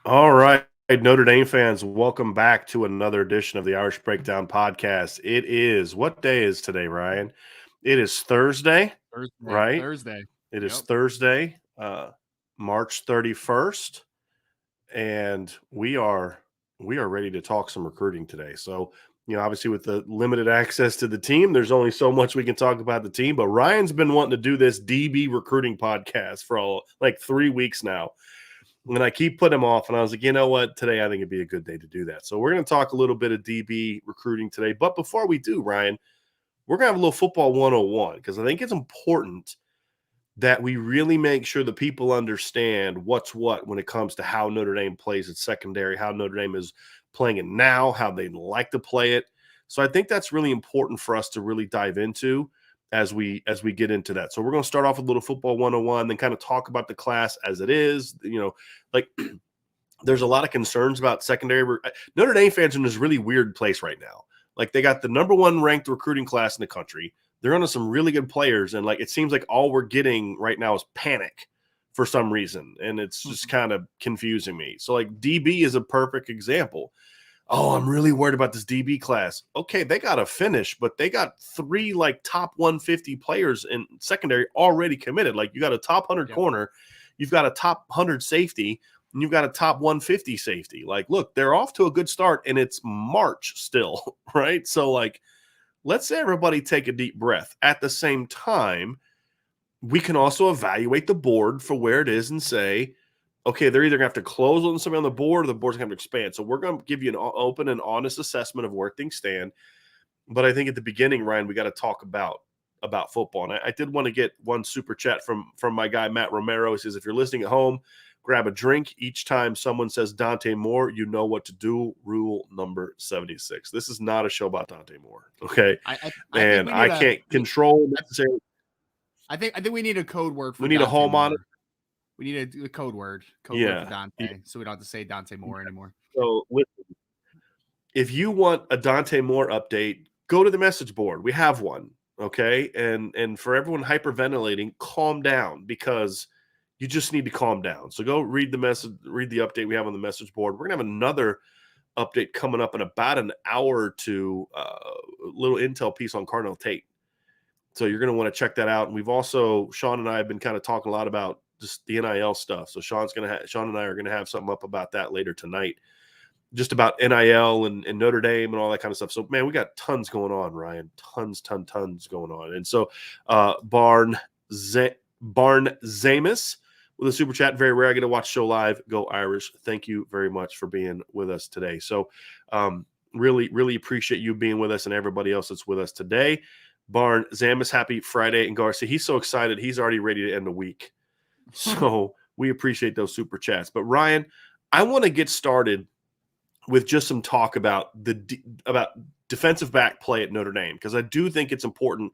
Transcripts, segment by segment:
All right, Notre Dame fans, welcome back to another edition of the Irish Breakdown podcast. It is, what day is today, Ryan? It is Thursday, right? Thursday. It is Yep. Thursday, March 31st, and we are ready to talk some recruiting today. So, obviously with the limited access to the team, there's only so much we can talk about the team, but Ryan's been wanting to do this DB recruiting podcast for like 3 weeks now. And I keep putting him off, and I was like, you know what? Today I think it'd be a good day to do that. So we're going to talk a little bit of DB recruiting today. But before we do, Ryan, we're going to have a little football 101 because I think it's important that we really make sure that people understand what's what when it comes to how Notre Dame plays its secondary, how Notre Dame is playing it now, how they like to play it. So I think that's really important for us to really dive into as we get into that. So we're going to start off with a little football 101, then kind of talk about the class as it is. Like there's a lot of concerns about secondary. Notre Dame fans are in this really weird place right now. Like they got the number 1 ranked recruiting class in the country. They're under some really good players, and like it seems like all we're getting right now is panic for some reason, and it's just kind of confusing me. So like DB is a perfect example. Oh, I'm really worried about this DB class. Okay, they got to finish, but they got 3 like top 150 players in secondary already committed. Like you got a top 100 corner, you've got a top 100 safety, and you've got a top 150 safety. Like, look, they're off to a good start, and it's March still, right? So like, let's everybody take a deep breath. At the same time, we can also evaluate the board for where it is and say, okay, they're either going to have to close on something on the board or the board's going to have to expand. So we're going to give you an open and honest assessment of where things stand. But I think at the beginning, Ryan, we got to talk about football. And I did want to get one super chat from my guy, Matt Romero. He says, if you're listening at home, grab a drink. Each time someone says Dante Moore, you know what to do. Rule number 76. This is not a show about Dante Moore, okay? I can't control necessarily. I think we need a code word for we need Dante a home Moore. on it. We need a code word for Dante, so we don't have to say Dante Moore anymore. So listen, if you want a Dante Moore update, go to the message board. We have one, okay? And for everyone hyperventilating, calm down because you just need to calm down. So go read the update we have on the message board. We're going to have another update coming up in about an hour or two, a little intel piece on Cardinal Tate. So you're going to want to check that out. And we've also, Sean and I have been kind of talking a lot about just the NIL stuff. So Sean and I are going to have something up about that later tonight, just about NIL and Notre Dame and all that kind of stuff. So man, we got tons going on, Ryan, tons going on. And so Barn Zamus with a super chat. Very rare. I get to watch show live. Go Irish. Thank you very much for being with us today. So really appreciate you being with us and everybody else that's with us today. Barn Zamus, happy Friday. And Garcia, he's so excited. He's already ready to end the week. So we appreciate those super chats. But Ryan, I want to get started with just some talk about about defensive back play at Notre Dame, because I do think it's important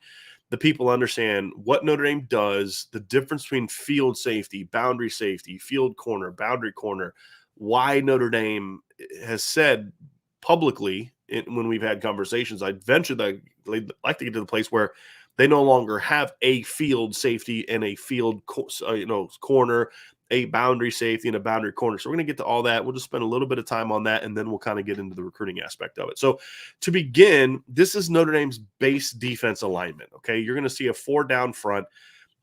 that people understand what Notre Dame does, the difference between field safety, boundary safety, field corner, boundary corner, why Notre Dame has said publicly when we've had conversations, I'd venture that they'd like to get to the place where they no longer have a field safety and a field corner, a boundary safety and a boundary corner. So we're going to get to all that. We'll just spend a little bit of time on that, and then we'll kind of get into the recruiting aspect of it. So to begin, this is Notre Dame's base defense alignment, okay? You're going to see a 4 down front.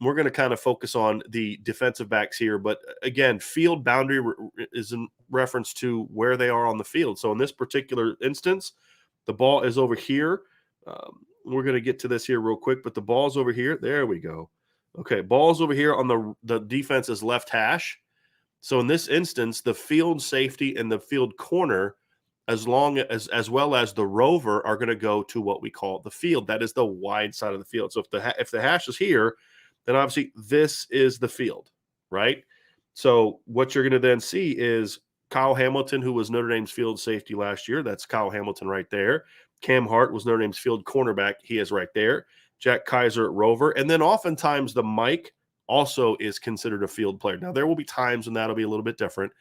We're going to kind of focus on the defensive backs here. But again, field boundary is in reference to where they are on the field. So in this particular instance, the ball is over here. We're going to get to this here real quick, but the ball's over here. There we go. Okay, ball's over here on the defense's left hash. So in this instance, the field safety and the field corner, as well as the rover, are going to go to what we call the field. That is the wide side of the field. So if the hash is here, then obviously this is the field, right? So what you're going to then see is Kyle Hamilton, who was Notre Dame's field safety last year. That's Kyle Hamilton right there. Cam Hart was Notre Dame's field cornerback. He is right there. Jack Kaiser at Rover. And then oftentimes the Mike also is considered a field player. Now, there will be times when that'll be a little bit different.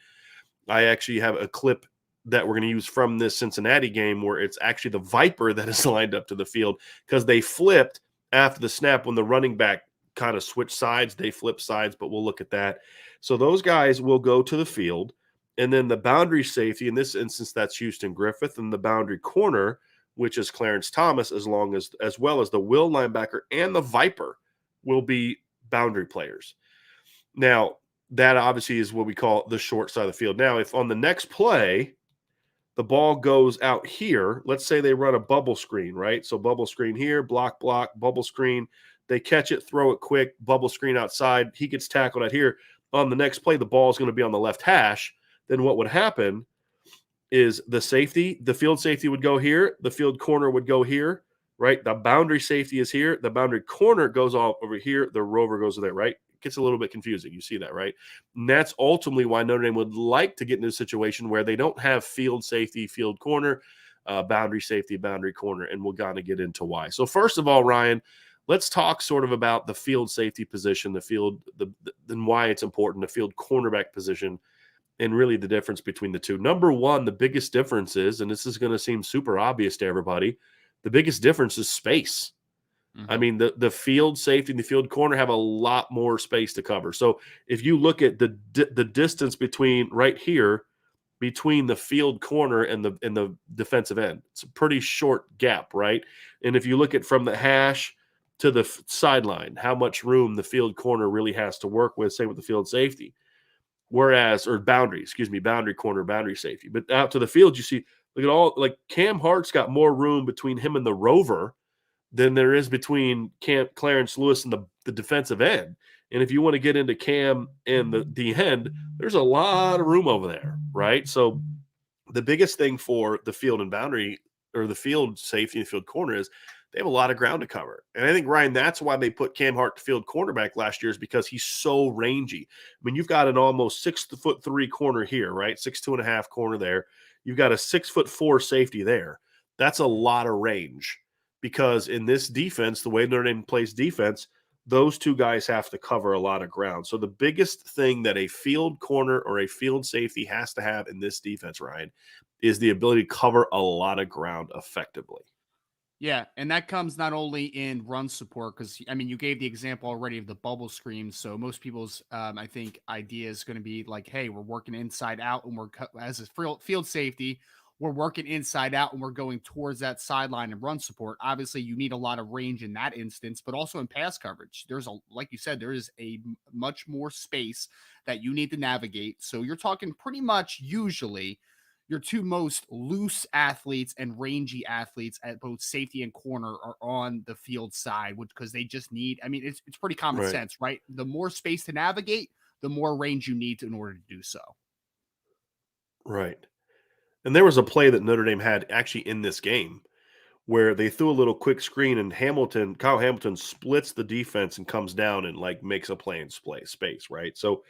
I actually have a clip that we're going to use from this Cincinnati game where it's actually the Viper that is lined up to the field because they flipped after the snap when the running back kind of switched sides. They flipped sides, but we'll look at that. So those guys will go to the field. And then the boundary safety, in this instance, that's Houston Griffith, and the boundary corner, which is Clarence Thomas, as well as the will linebacker and the Viper will be boundary players. Now, that obviously is what we call the short side of the field. Now, if on the next play, the ball goes out here, let's say they run a bubble screen, right? So bubble screen here, block, bubble screen. They catch it, throw it quick, bubble screen outside. He gets tackled out here. On the next play, the ball is going to be on the left hash. Then what would happen is the field safety would go here, the field corner would go here, right? The boundary safety is here, the boundary corner goes all over here, the rover goes there, right? It gets a little bit confusing. You see that, right? And that's ultimately why Notre Dame would like to get into a situation where they don't have field safety, field corner, boundary safety, boundary corner, and we'll kind of get into why. So first of all, Ryan, let's talk sort of about the field safety position, and why it's important, the field cornerback position, and really the difference between the two. Number one, the biggest difference is, and this is going to seem super obvious to everybody, the biggest difference is space. Mm-hmm. I mean, the field safety and the field corner have a lot more space to cover. So if you look at the distance between right here, between the field corner and the defensive end, it's a pretty short gap, right? And if you look at from the hash to the sideline, how much room the field corner really has to work with, same with the field safety. Boundary corner, boundary safety. But out to the field, you see, look at all, like Cam Hart's got more room between him and the rover than there is between Clarence Lewis and the defensive end. And if you want to get into Cam and the end, there's a lot of room over there, right? So the biggest thing for the field and boundary, or the field safety and field corner, is they have a lot of ground to cover. And I think, Ryan, that's why they put Cam Hart to field cornerback last year, is because he's so rangy. I mean, you've got an almost 6'3" corner here, right? 6'2.5" corner there. You've got a 6'4" safety there. That's a lot of range, because in this defense, the way Notre Dame plays defense, those two guys have to cover a lot of ground. So the biggest thing that a field corner or a field safety has to have in this defense, Ryan, is the ability to cover a lot of ground effectively. Yeah, and that comes not only in run support, because, I mean, you gave the example already of the bubble screen. So most people's, I think, idea is going to be like, hey, we're working inside out, and as a field safety, we're working inside out, and we're going towards that sideline and run support. Obviously, you need a lot of range in that instance, but also in pass coverage. Like you said, there is a much more space that you need to navigate. So you're talking pretty much usually your two most loose athletes and rangy athletes at both safety and corner are on the field side, because they just need, I mean, it's pretty common sense, right? The more space to navigate, the more range you need in order to do so. Right. And there was a play that Notre Dame had actually in this game where they threw a little quick screen, and Kyle Hamilton splits the defense and comes down and like makes a play in space, right? So,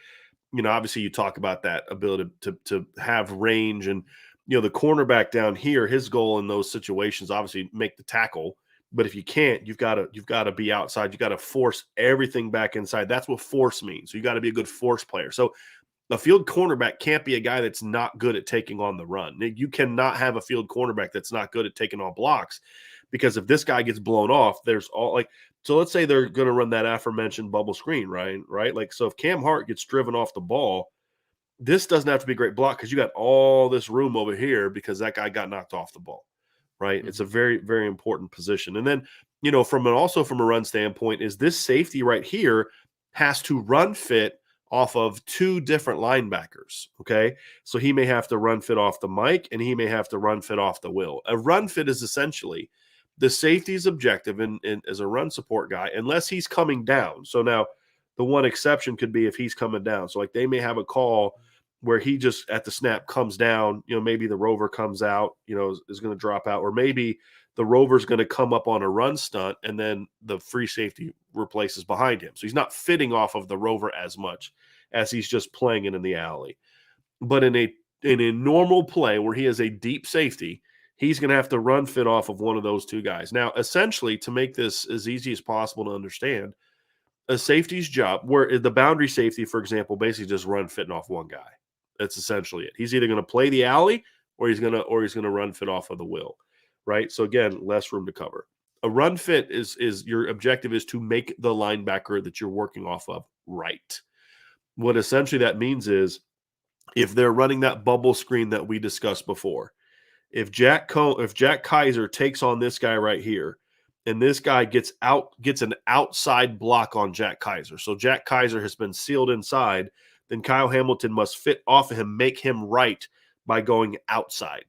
you know, obviously you talk about that ability to have range, and, you know, the cornerback down here, his goal in those situations, obviously make the tackle. But if you can't, you've got to be outside. You got to force everything back inside. That's what force means. So you got to be a good force player. So a field cornerback can't be a guy that's not good at taking on the run. You cannot have a field cornerback that's not good at taking on blocks, because if this guy gets blown off, there's all like, so let's say they're going to run that aforementioned bubble screen, right? Like, so if Cam Hart gets driven off the ball, this doesn't have to be a great block, because you got all this room over here because that guy got knocked off the ball, right? Mm-hmm. It's a very, very important position. And then, you know, from a run standpoint, is this safety right here has to run fit off of two different linebackers, okay? So he may have to run fit off the Mike, and he may have to run fit off the Will. A run fit is essentially the safety's objective in as a run support guy, unless he's coming down. So now the one exception could be if he's coming down. So like they may have a call where he just at the snap comes down, you know, maybe the rover comes out, you know, is going to drop out, or maybe the rover's going to come up on a run stunt and then the free safety replaces behind him. So he's not fitting off of the rover as much as he's just playing it in the alley. But in a in a normal play where he is a deep safety, he's going to have to run fit off of one of those two guys. Now, essentially, to make this as easy as possible to understand, a safety's job, where the boundary safety, for example, basically just run fitting off one guy. That's essentially it. He's either going to play the alley or he's going to run fit off of the will, right? So again, less room to cover. A run fit is your objective is to make the linebacker that you're working off of right. What essentially that means is if they're running that bubble screen that we discussed before, if Jack Kaiser takes on this guy right here, and this guy gets an outside block on Jack Kaiser, so Jack Kaiser has been sealed inside, then Kyle Hamilton must fit off of him, make him right by going outside.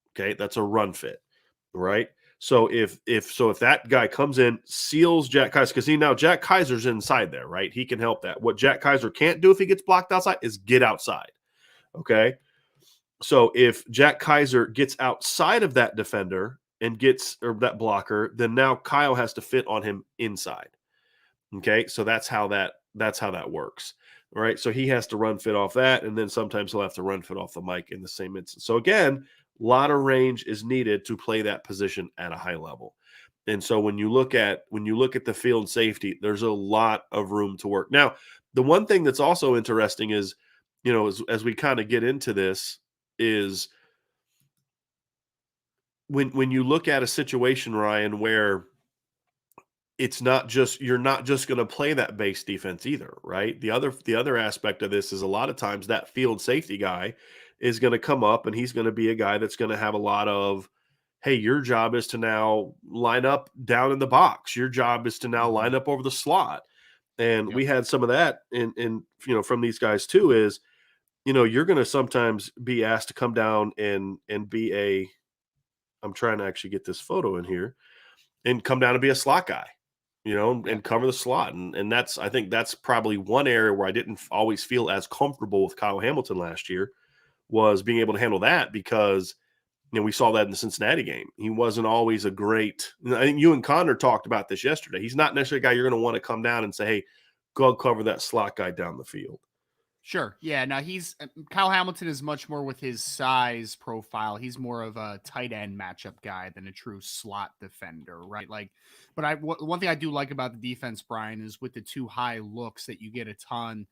Okay, that's a run fit, right? So if that guy comes in, seals Jack Kaiser, because now Jack Kaiser's inside there, right? He can help that. What Jack Kaiser can't do if he gets blocked outside is get outside. Okay. So if Jack Kaiser gets outside of that defender and or that blocker, then now Kyle has to fit on him inside. Okay, so that's how that works. All right, so he has to run fit off that, and then sometimes he'll have to run fit off the mic in the same instance. So again, a lot of range is needed to play that position at a high level. And so when you look at the field safety, there's a lot of room to work. Now, the one thing that's also interesting is, as we kind of get into this, is when you look at a situation, Ryan, where you're not just going to play that base defense either, right? The other aspect of this is a lot of times that field safety guy is going to come up and he's going to be a guy that's going to have a lot of, hey, your job is to now line up down in the box. Your job is to now line up over the slot. And we had some of that in from these guys too, is you're going to sometimes be asked to come down and be I'm trying to actually get this photo in here, and come down and be a slot guy, and cover the slot. And I think that's probably one area where I didn't always feel as comfortable with Kyle Hamilton last year, was being able to handle that, because we saw that in the Cincinnati game. He wasn't always a great. I think you and Connor talked about this yesterday. He's not necessarily a guy you're going to want to come down and say, hey, go cover that slot guy down the field. Sure. Yeah. Now Kyle Hamilton is much more with his size profile. He's more of a tight end matchup guy than a true slot defender, right? But one thing I do like about the defense, Brian, is with the two high looks that you get a ton,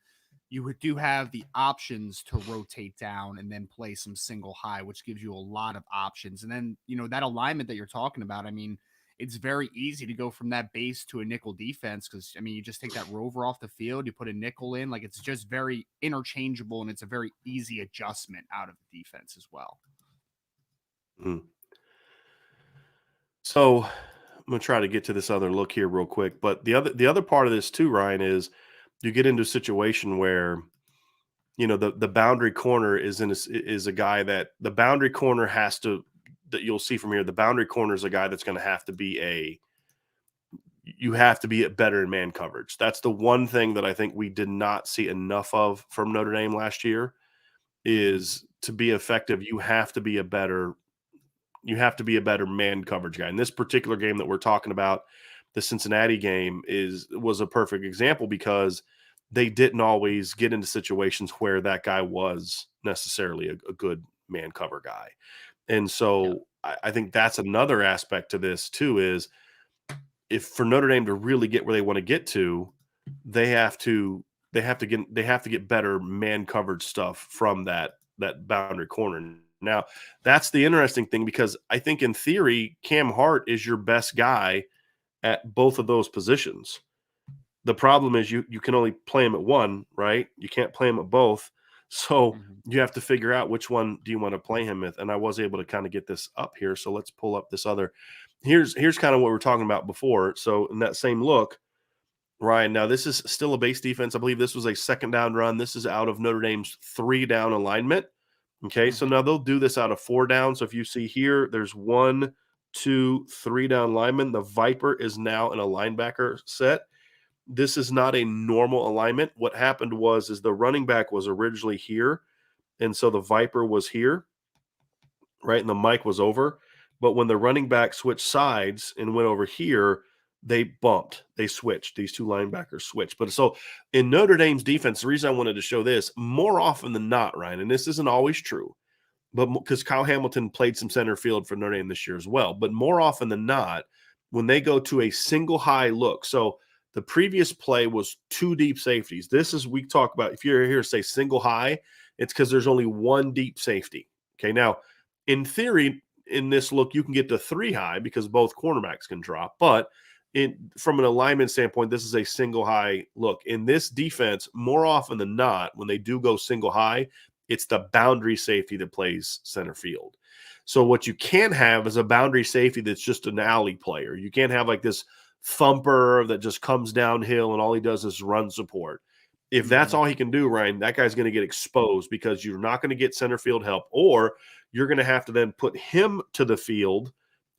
you do have the options to rotate down and then play some single high, which gives you a lot of options. And then, that alignment that you're talking about, I mean, it's very easy to go from that base to a nickel defense, because you just take that rover off the field, you put a nickel in, like, it's just very interchangeable, and it's a very easy adjustment out of the defense as well. Mm. So I'm gonna try to get to this other look here real quick, but the other part of this too, Ryan, is you get into a situation where the boundary corner is a guy that the boundary corner has to, that you'll see from here, the boundary corner is a guy that's going to have to be you have to be better in man coverage. That's the one thing that I think we did not see enough of from Notre Dame last year, is to be effective, you have to be a better man coverage guy. In this particular game that we're talking about, the Cincinnati game was a perfect example, because they didn't always get into situations where that guy was necessarily a good man cover guy. And so I think that's another aspect to this too, is if for Notre Dame to really get where they want to get to, they have to get better man coverage stuff from that boundary corner. Now, that's the interesting thing, because I think in theory, Cam Hart is your best guy at both of those positions. The problem is you can only play him at one, right? You can't play him at both. So you have to figure out which one do you want to play him with. And I was able to kind of get this up here. So let's pull up this other. Here's kind of what we were talking about before. So in that same look, Ryan, now this is still a base defense. I believe this was a second down run. This is out of Notre Dame's 3-down alignment. Okay, so now they'll do this out of 4 down. So if you see here, there's 1, 2, 3 down linemen. The Viper is now in a linebacker set. This is not a normal alignment. What happened was the running back was originally here, and so the Viper was here, right, and the mic was over. But when the running back switched sides and went over here, they switched. These two linebackers switched. But so in Notre Dame's defense, the reason I wanted to show this, more often than not, Ryan, and this isn't always true, but because Kyle Hamilton played some center field for Notre Dame this year as well. But more often than not, when they go to a single high look, so the previous play was two deep safeties. This is, we talk about, if you're here to say single high, it's because there's only one deep safety. Okay, now in theory, in this look, you can get to three high because both cornerbacks can drop, but from an alignment standpoint, this is a single high look. In this defense, more often than not, when they do go single high, it's the boundary safety that plays center field. So what you can't have is a boundary safety that's just an alley player. You can't have like this thumper that just comes downhill and all he does is run support. If that's all he can do, Ryan, that guy's going to get exposed because you're not going to get center field help, or you're going to have to then put him to the field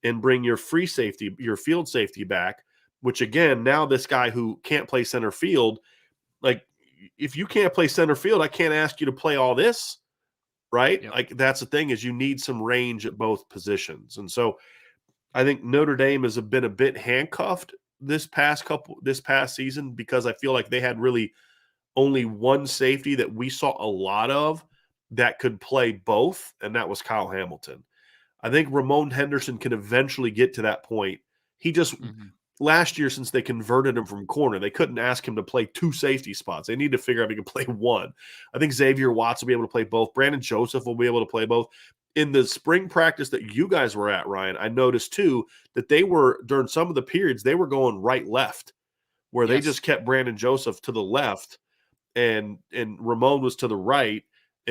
and bring your free safety, your field safety back, which again, now this guy who can't play center field, like if you can't play center field, I can't ask you to play all this, right? Yep. Like that's the thing, is you need some range at both positions. And so I think Notre Dame has been a bit handcuffed this past season because I feel like they had really only one safety that we saw a lot of that could play both, and that was Kyle Hamilton. I think Ramon Henderson can eventually get to that point. He just last year, since they converted him from corner, they couldn't ask him to play two safety spots. They need to figure out if he can play one. I think Xavier Watts will be able to play both. Brandon Joseph will be able to play both. In the spring practice that you guys were at, Ryan, I noticed too that they were, during some of the periods, they were going right left, where they just kept Brandon Joseph to the left and Ramon was to the right,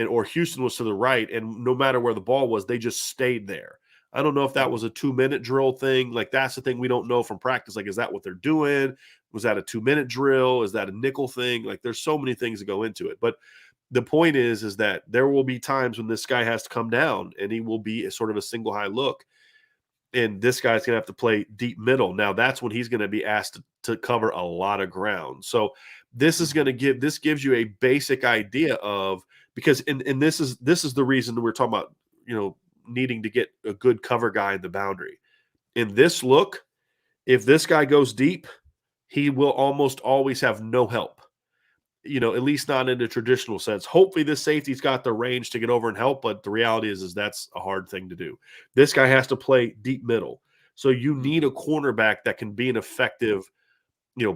or Houston was to the right, and no matter where the ball was, they just stayed there. I don't know if that was a 2-minute drill thing. Like, that's the thing we don't know from practice. Like, is that what they're doing? Was that a 2-minute drill? Is that a nickel thing? Like, there's so many things that go into it. But the point is that there will be times when this guy has to come down and he will be a sort of a single high look. And this guy's going to have to play deep middle. Now that's when he's going to be asked to cover a lot of ground. So this gives you a basic idea of, because and this is the reason that we're talking about, needing to get a good cover guy in the boundary. In this look, if this guy goes deep, he will almost always have no help. At least not in a traditional sense. Hopefully this safety's got the range to get over and help, but the reality is that's a hard thing to do. This guy has to play deep middle. So you need a cornerback that can be an effective,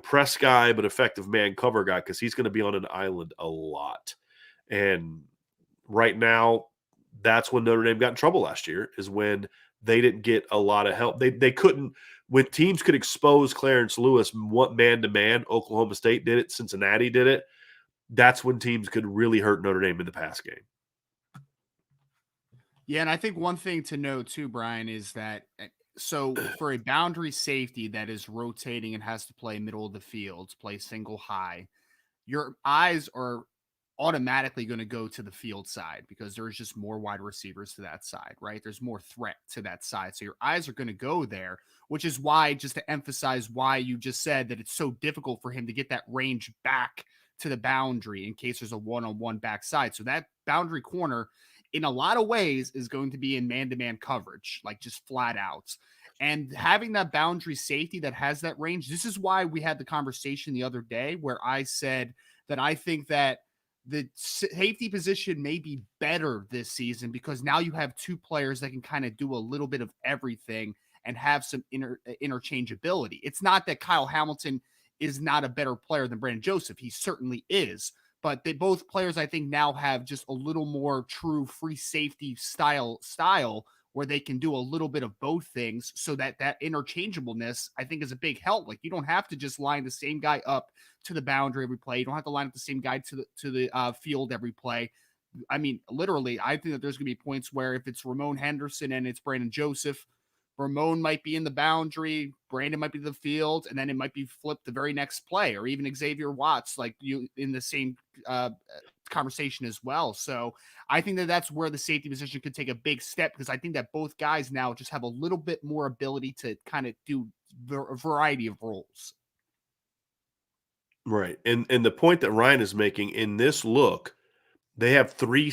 press guy, but effective man cover guy, because he's going to be on an island a lot. And right now, that's when Notre Dame got in trouble last year, is when they didn't get a lot of help. They couldn't, when teams could expose Clarence Lewis man-to-man, Oklahoma State did it, Cincinnati did it, that's when teams could really hurt Notre Dame in the pass game. Yeah, and I think one thing to note too, Brian, is that so for a boundary safety that is rotating and has to play middle of the field, play single high, your eyes are automatically going to go to the field side because there's just more wide receivers to that side, right? There's more threat to that side. So your eyes are going to go there, which is why, just to emphasize why you just said that it's so difficult for him to get that range back to the boundary in case there's a one-on-one backside. So that boundary corner, in a lot of ways, is going to be in man-to-man coverage, like just flat out. And having that boundary safety that has that range, this is why we had the conversation the other day where I said that I think that the safety position may be better this season because now you have two players that can kind of do a little bit of everything and have some interchangeability. It's not that Kyle Hamilton is not a better player than Brandon Joseph. He certainly is. But they both players, I think, now have just a little more true free safety style where they can do a little bit of both things, so that interchangeableness, I think, is a big help. Like, you don't have to just line the same guy up to the boundary every play. You don't have to line up the same guy to the field every play. I mean, literally, I think that there's going to be points where if it's Ramon Henderson and it's Brandon Joseph, Ramon might be in the boundary, Brandon might be the field, and then it might be flipped the very next play, or even Xavier Watts, like you in the same conversation as well. So I think that that's where the safety position could take a big step, because I think that both guys now just have a little bit more ability to kind of do a variety of roles. Right. And the point that Ryan is making in this look, they have three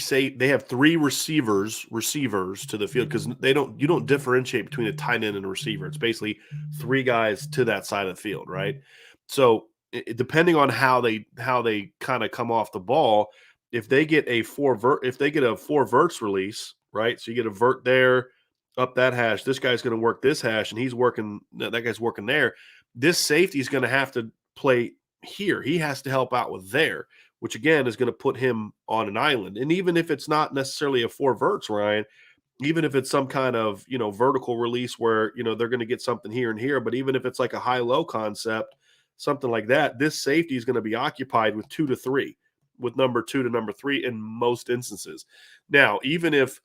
receivers to the field, because you don't differentiate between a tight end and a receiver. It's basically three guys to that side of the field, right? So depending on how they kind of come off the ball, if they get a four verts release, right? So you get a vert there, up that hash. This guy's going to work this hash, and that guy's working there. This safety is going to have to play here. He has to help out with there, which again is going to put him on an island. And even if it's not necessarily a 4 verts, Ryan, even if it's some kind of, vertical release where, they're going to get something here and here, but even if it's like a high-low concept, something like that, this safety is going to be occupied with 2 to 3, with number 2 to number 3 in most instances. Now, even if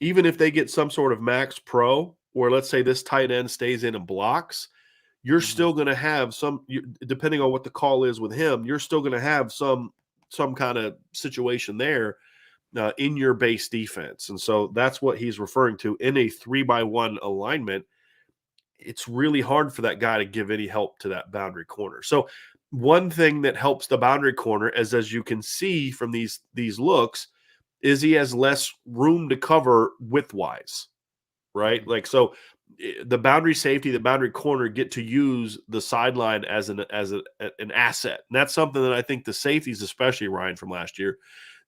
they get some sort of max pro, or let's say this tight end stays in and blocks, you're Mhm. still going to have depending on what the call is with him, you're still going to have some kind of situation there in your base defense. And so that's what he's referring to in a 3-by-1 alignment. It's really hard for that guy to give any help to that boundary corner. So one thing that helps the boundary corner, as you can see from these looks, is he has less room to cover width-wise, right? Mhm. Like, so the boundary safety, the boundary corner get to use the sideline as an asset. And that's something that I think the safeties, especially Ryan from last year,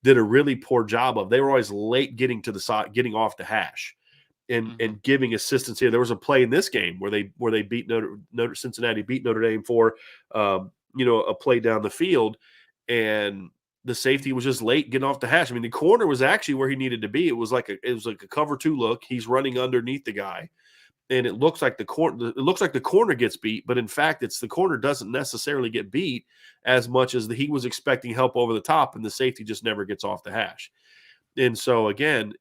did a really poor job of. They were always late getting to the side, getting off the hash, Mhm. and giving assistance here. There was a play in this game where they beat Cincinnati beat Notre Dame for a play down the field, and the safety was just late getting off the hash. I mean, the corner was actually where he needed to be. It was like a cover 2 look. He's running underneath the guy, and it looks like the corner gets beat, but in fact, it's the corner doesn't necessarily get beat as much as he was expecting help over the top, and the safety just never gets off the hash. And so again,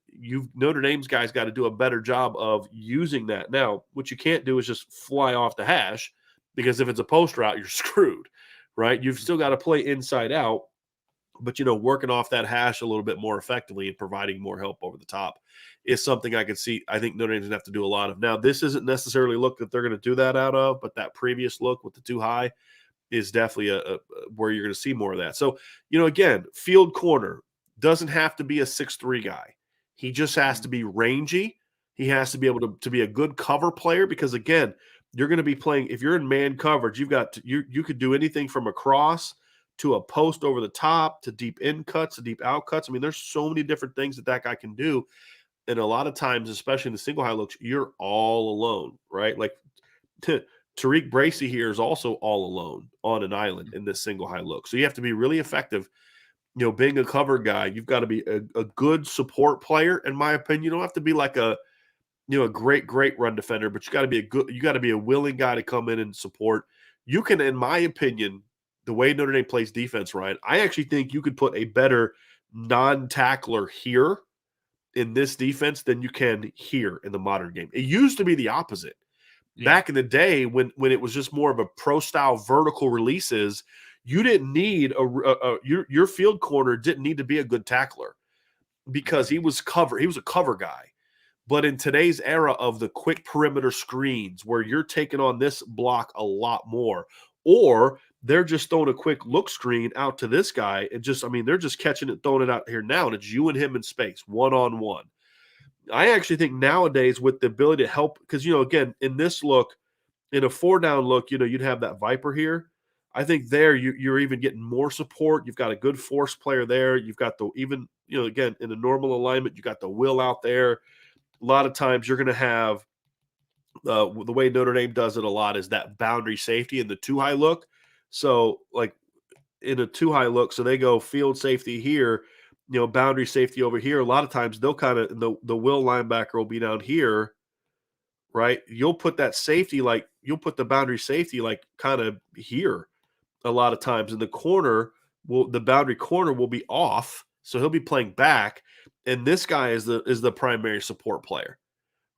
Notre Dame's guys got to do a better job of using that. Now, what you can't do is just fly off the hash, because if it's a post route, you're screwed, right? You've still got to play inside out, but working off that hash a little bit more effectively and providing more help over the top is something I could see. I think Notre Dame's gonna have to do a lot of. Now, this isn't necessarily a look that they're going to do that out of, but that previous look with the too high is definitely a where you're going to see more of that. So, again, field corner doesn't have to be a 6'3" guy. He just has to Mhm. be rangy. He has to be able to be a good cover player, because again, you're going to be playing, if you're in man coverage, you could do anything from a cross to a post over the top to deep in cuts to deep out cuts. I mean, there's so many different things that guy can do. And a lot of times, especially in the single high looks, you're all alone, right? Like, Tariq Bracy here is also all alone on an island in this single high look. So you have to be really effective. Being a cover guy, you've got to be a good support player, in my opinion. You don't have to be like a great run defender, but you got to be a willing guy to come in and support. You can, in my opinion, the way Notre Dame plays defense, Ryan, I actually think you could put a better non-tackler here in this defense than you can here in the modern game. It used to be the opposite. Yeah. Back in the day, when it was just more of a pro style vertical releases, you didn't need your field corner didn't need to be a good tackler, because Mhm. he was a cover guy. But in today's era of the quick perimeter screens, where you're taking on this block a lot more, or they're just throwing a quick look screen out to this guy, and they're just catching it, throwing it out here now, and it's you and him in space, one on one. I actually think nowadays, with the ability to help, because again, in this look, in a 4-down look, you'd have that Viper here. I think there you're even getting more support. You've got a good force player there. You've got again, in a normal alignment, you got the will out there. A lot of times you're going to have the way Notre Dame does it a lot is that boundary safety in the too high look. So like in a too high look, so they go field safety here, boundary safety over here. A lot of times they'll kind of the will linebacker will be down here, right? You'll put the boundary safety like kind of here a lot of times, and the boundary corner will be off, so he'll be playing back, and this guy is the primary support player,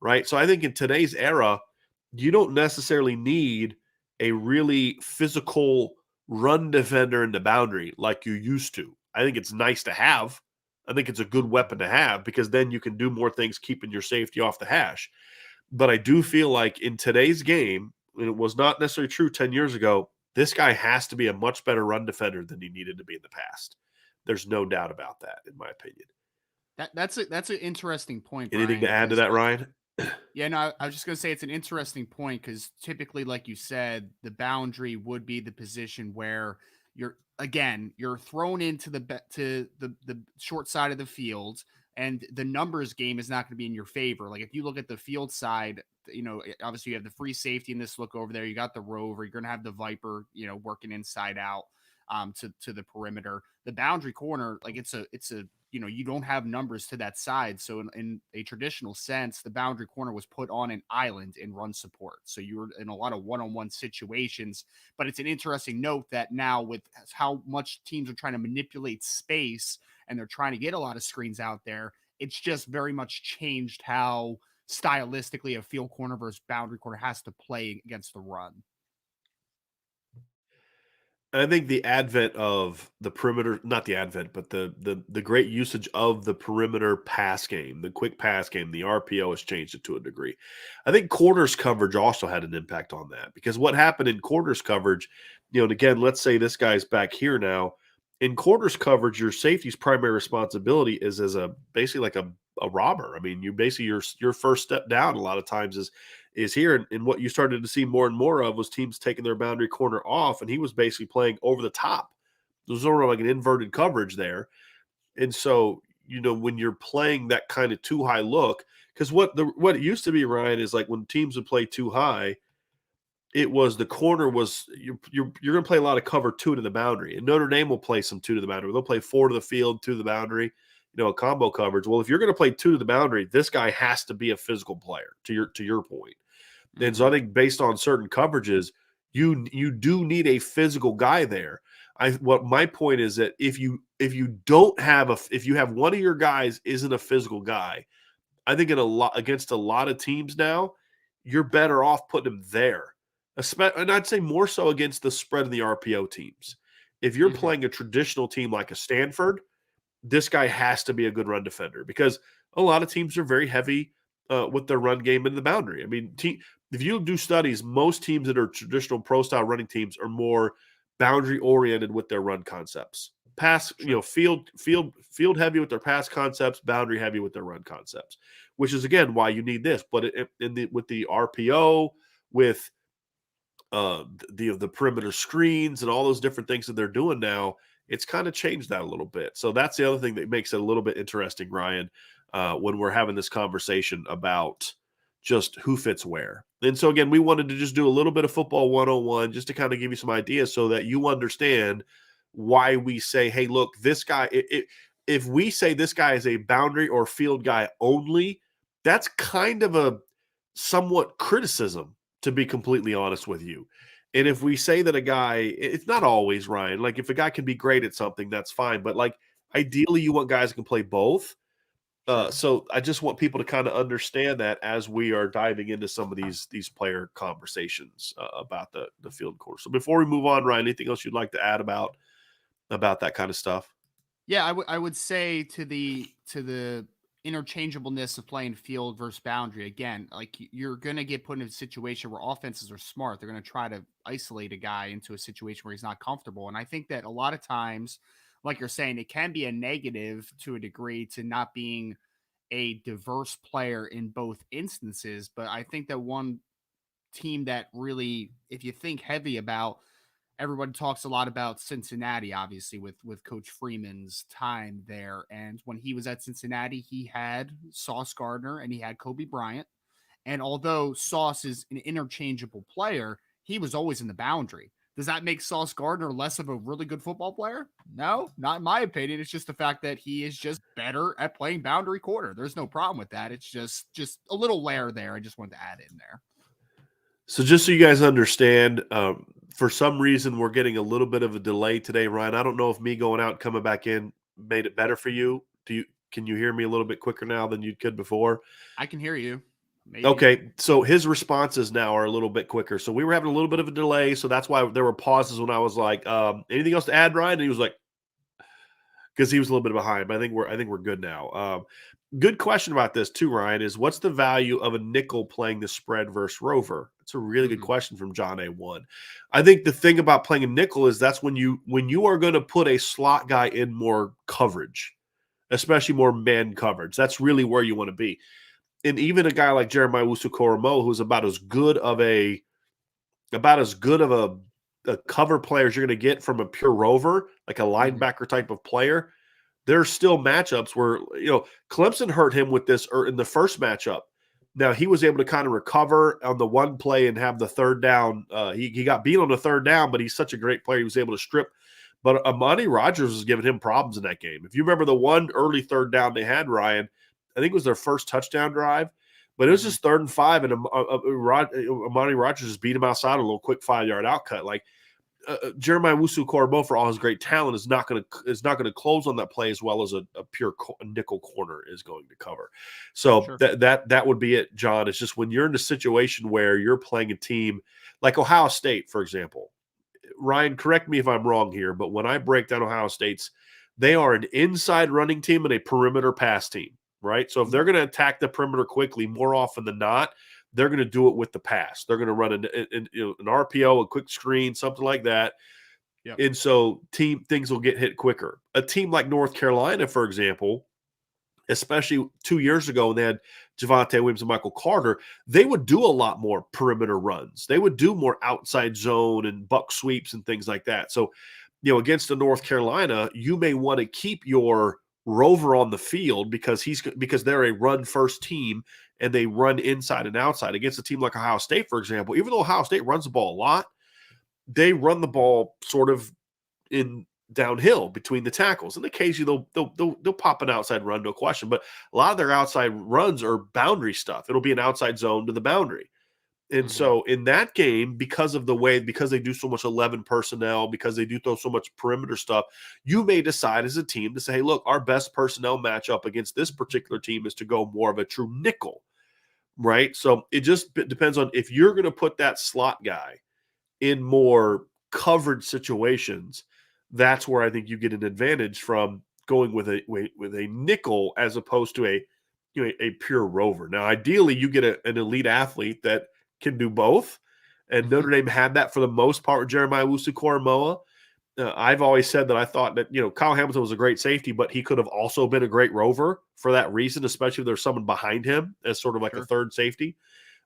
right? So I think in today's era, you don't necessarily need a really physical run defender in the boundary like you used to. I think it's nice to have. I think it's a good weapon to have, because then you can do more things keeping your safety off the hash. But I do feel like in today's game, and it was not necessarily true 10 years ago, this guy has to be a much better run defender than he needed to be in the past. There's no doubt about that, in my opinion. That's an interesting point, Anything Brian, to add to because that, Ryan? yeah, no, I was just gonna say it's an interesting point because typically, like you said, the boundary would be the position where you're thrown into the short side of the field, and the numbers game is not going to be in your favor. Like if you look at the field side, obviously you have the free safety in this look over there. You got the rover. You're going to have the viper, working inside out to the perimeter. The boundary corner, like it's a you don't have numbers to that side. So in a traditional sense, the boundary corner was put on an island in run support. So you were in a lot of one-on-one situations. But it's an interesting note that now with how much teams are trying to manipulate space and they're trying to get a lot of screens out there, it's just very much changed how stylistically a field corner versus boundary corner has to play against the run. And I think the advent of the perimeter, not the advent, but the great usage of the perimeter pass game, the quick pass game, the RPO has changed it to a degree. I think quarters coverage also had an impact on that, because what happened in quarters coverage, and again, let's say this guy's back here now. In quarters coverage, your safety's primary responsibility is as basically like a robber. I mean, you basically your first step down a lot of times is here. And what you started to see more and more of was teams taking their boundary corner off, and he was basically playing over the top. There was sort of like an inverted coverage there. And so, when you're playing that kind of too high look, because what it used to be, Ryan, is like when teams would play too high, it was the corner was you're going to play a lot of cover 2 to the boundary, and Notre Dame will play some 2 to the boundary. They'll play 4 to the field, 2 to the boundary, a combo coverage. Well, if you're going to play 2 to the boundary, this guy has to be a physical player. To your point. And so I think based on certain coverages, you do need a physical guy there. What my point is that if you if you have one of your guys isn't a physical guy, I think against a lot of teams now, you're better off putting him there. And I'd say more so against the spread of the RPO teams. If you're Mm-hmm. playing a traditional team like a Stanford, this guy has to be a good run defender, because a lot of teams are very heavy with their run game in the boundary. I mean, if you do studies, most teams that are traditional pro style running teams are more boundary oriented with their run concepts. Pass, field heavy with their pass concepts, boundary heavy with their run concepts, which is again why you need this. But with the RPO, with the perimeter screens and all those different things that they're doing now, it's kind of changed that a little bit. So that's the other thing that makes it a little bit interesting, Ryan, when we're having this conversation about just who fits where. And so again, we wanted to just do a little bit of football 101 just to kind of give you some ideas so that you understand why we say, hey, look, this guy, if we say this guy is a boundary or field guy only, that's kind of a somewhat criticism, to be completely honest with you. And if we say that a guy, it's not always, Ryan. Like if a guy can be great at something, that's fine. But like ideally, you want guys who can play both. Sure. So I just want people to kind of understand that as we are diving into some of these player conversations about the field course. So before we move on, Ryan, anything else you'd like to add about that kind of stuff? Yeah, I would say to the interchangeableness of playing field versus boundary again, like you're gonna get put in a situation where offenses are smart. They're gonna try to isolate a guy into a situation where he's not comfortable. And I think that a lot of times, like you're saying, it can be a negative to a degree to not being a diverse player in both instances. But I think that one team that really, if you think heavy about, everyone talks a lot about Cincinnati, obviously, with Coach Freeman's time there. And when he was at Cincinnati, he had Sauce Gardner and he had Kobe Bryant. And although Sauce is an interchangeable player, he was always in the boundary. Does that make Sauce Gardner less of a really good football player? No, not in my opinion. It's just the fact that he is just better at playing boundary corner. There's no problem with that. It's just a little layer there. I just wanted to add in there. So just so you guys understand, for some reason we're getting a little bit of a delay today, Ryan. I don't know if me going out and coming back in made it better for you. Can you hear me a little bit quicker now than you could before? I can hear you. Maybe. Okay, so his responses now are a little bit quicker. So we were having a little bit of a delay, so that's why there were pauses when I was like, "Anything else to add, Ryan?" And he was like, because he was a little bit behind. But I think we're good now. Good question about this too, Ryan. Is what's the value of a nickel playing the spread versus rover? It's a really good Mhm. question from John A1. I think the thing about playing a nickel is that's when you are going to put a slot guy in more coverage, especially more man coverage. That's really where you want to be. And even a guy like Jeremiah Wusu-Koromo, who's about as good of a cover player as you're going to get from a pure rover, like a Mhm. linebacker type of player. there's still matchups where, Clemson hurt him with this in the first matchup. Now, he was able to kind of recover on the one play and have the third down. He got beat on the third down, but he's such a great player. He was able to strip. But Amani Rogers was giving him problems in that game. If you remember the one early third down they had, Ryan, I think it was their first touchdown drive, but it was just 3rd and 5, and Amani Rogers just beat him outside a little quick 5-yard outcut. Like, Jeremiah Wusu-Koramoah, for all his great talent, is not going to close on that play as well as a pure nickel corner is going to cover. So Sure. that would be it, John. It's just when you're in a situation where you're playing a team like Ohio State, for example. Ryan, correct me if I'm wrong here, but when I break down Ohio State's, they are an inside running team and a perimeter pass team, right? So if they're going to attack the perimeter quickly, more often than not, they're going to do it with the pass. They're going to run an RPO, a quick screen, something like that. Yep. And so things will get hit quicker. A team like North Carolina, for example, especially 2 years ago when they had Javonte Williams and Michael Carter, they would do a lot more perimeter runs. They would do more outside zone and buck sweeps and things like that. So, against the North Carolina, you may want to keep your Rover on the field because they're a run first team and they run inside and outside. Against a team like Ohio State, for example, even though Ohio State runs the ball a lot, they run the ball sort of in downhill between the tackles. And occasionally they'll pop an outside run, no question. But a lot of their outside runs are boundary stuff. It'll be an outside zone to the boundary. And so in that game, because they do so much 11 personnel, because they do throw so much perimeter stuff, you may decide as a team to say, hey, look, our best personnel matchup against this particular team is to go more of a true nickel, right? So it just depends on if you're going to put that slot guy in more covered situations. That's where I think you get an advantage from going with a nickel as opposed to a pure rover. Now, ideally, you get an elite athlete that can do both, and Notre Dame had that for the most part with Jeremiah Wusu-Koramoah. I've always said that I thought that Kyle Hamilton was a great safety, but he could have also been a great rover for that reason, especially if there's someone behind him as sort of like a third safety.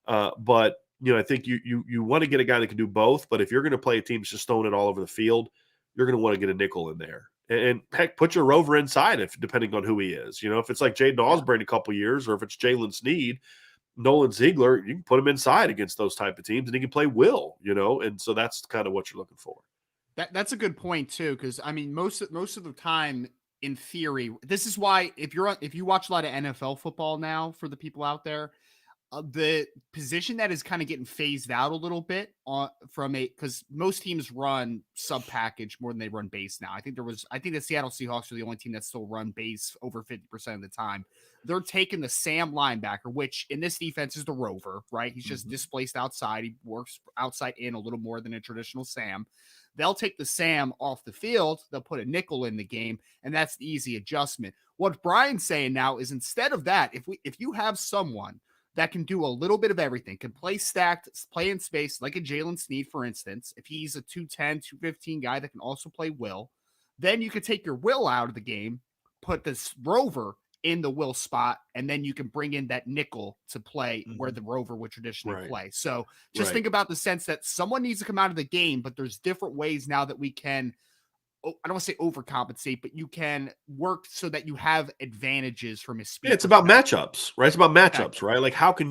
But I think you want to get a guy that can do both. But if you're going to play a team that's just throwing it all over the field, you're going to want to get a nickel in there. And heck, put your rover inside depending on who he is. If it's like Jaden Osborne a couple years, or if it's Jalen Sneed, Nolan Ziegler, you can put him inside against those type of teams, and he can play and so that's kind of what you're looking for. That's a good point too, because I mean, most of the time, in theory, this is why if you watch a lot of NFL football now, for the people out there, the position that is kind of getting phased out a little bit because most teams run sub package more than they run base now. I think the Seattle Seahawks are the only team that still run base over 50% of the time. They're taking the Sam linebacker, which in this defense is the rover, right? He's just displaced outside. He works outside in a little more than a traditional Sam. They'll take the Sam off the field. They'll put a nickel in the game, and that's the easy adjustment. What Brian's saying now is, instead of that, if you have someone that can do a little bit of everything, can play stacked, play in space, like a Jalen Sneed, for instance, if he's a 210, 215 guy that can also play will, then you could take your will out of the game, put this rover in the will spot, and then you can bring in that nickel to play where the rover would traditionally play. So just think about the sense that someone needs to come out of the game, but there's different ways now that we can, I don't want to say overcompensate, but you can work so that you have advantages from his speed. Yeah, it's about matchups, right? It's about matchups, right? Like, how can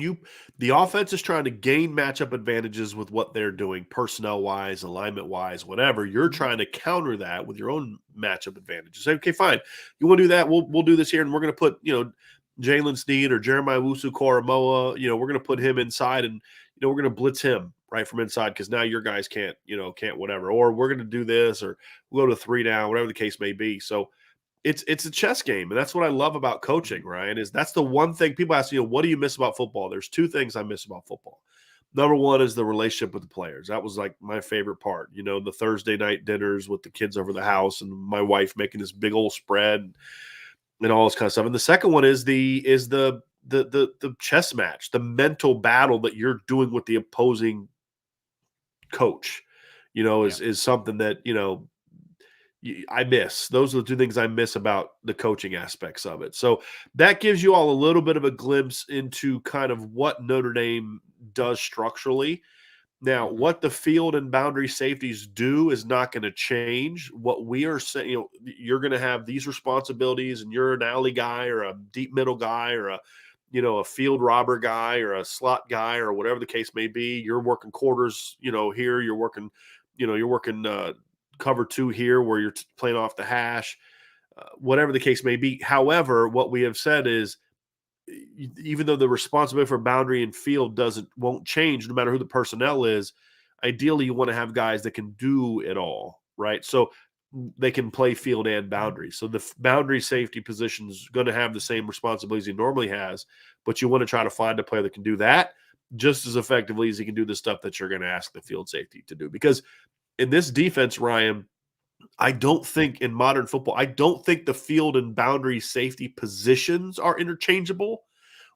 the offense is trying to gain matchup advantages with what they're doing, personnel wise, alignment wise, whatever. You're trying to counter that with your own matchup advantages. Say, okay, fine. You want to do that? We'll do this here, and we're going to put, Jalen Sneed or Jeremiah Wusu-Koramoah, we're going to put him inside, and, we're going to blitz him right from inside because now your guys can't whatever. Or we're going to do this, or we'll go to 3 down, whatever the case may be. So it's a chess game, and that's what I love about coaching, Ryan, is that's the one thing people ask, what do you miss about football? There's 2 things I miss about football. Number one is the relationship with the players. That was like my favorite part, the Thursday night dinners with the kids over the house and my wife making this big old spread and all this kind of stuff. And the second one is the chess match, the mental battle that you're doing with the opposing coach, is something that, I miss. Those are the 2 things I miss about the coaching aspects of it. So that gives you all a little bit of a glimpse into kind of what Notre Dame does structurally. Now, Mhm. what the field and boundary safeties do is not going to change. What we are saying, you're going to have these responsibilities, and you're an alley guy or a deep middle guy or a field robber guy or a slot guy or whatever the case may be. You're working quarters, here. You're working cover two here where you're playing off the hash, whatever the case may be. However, what we have said is even though the responsibility for boundary and field won't change no matter who the personnel is, ideally you want to have guys that can do it all, right? So they can play field and boundary. So the boundary safety position is going to have the same responsibilities he normally has, but you want to try to find a player that can do that just as effectively as he can do the stuff that you're going to ask the field safety to do. Because in this defense, Ryan, I don't think in modern football, I don't think the field and boundary safety positions are interchangeable.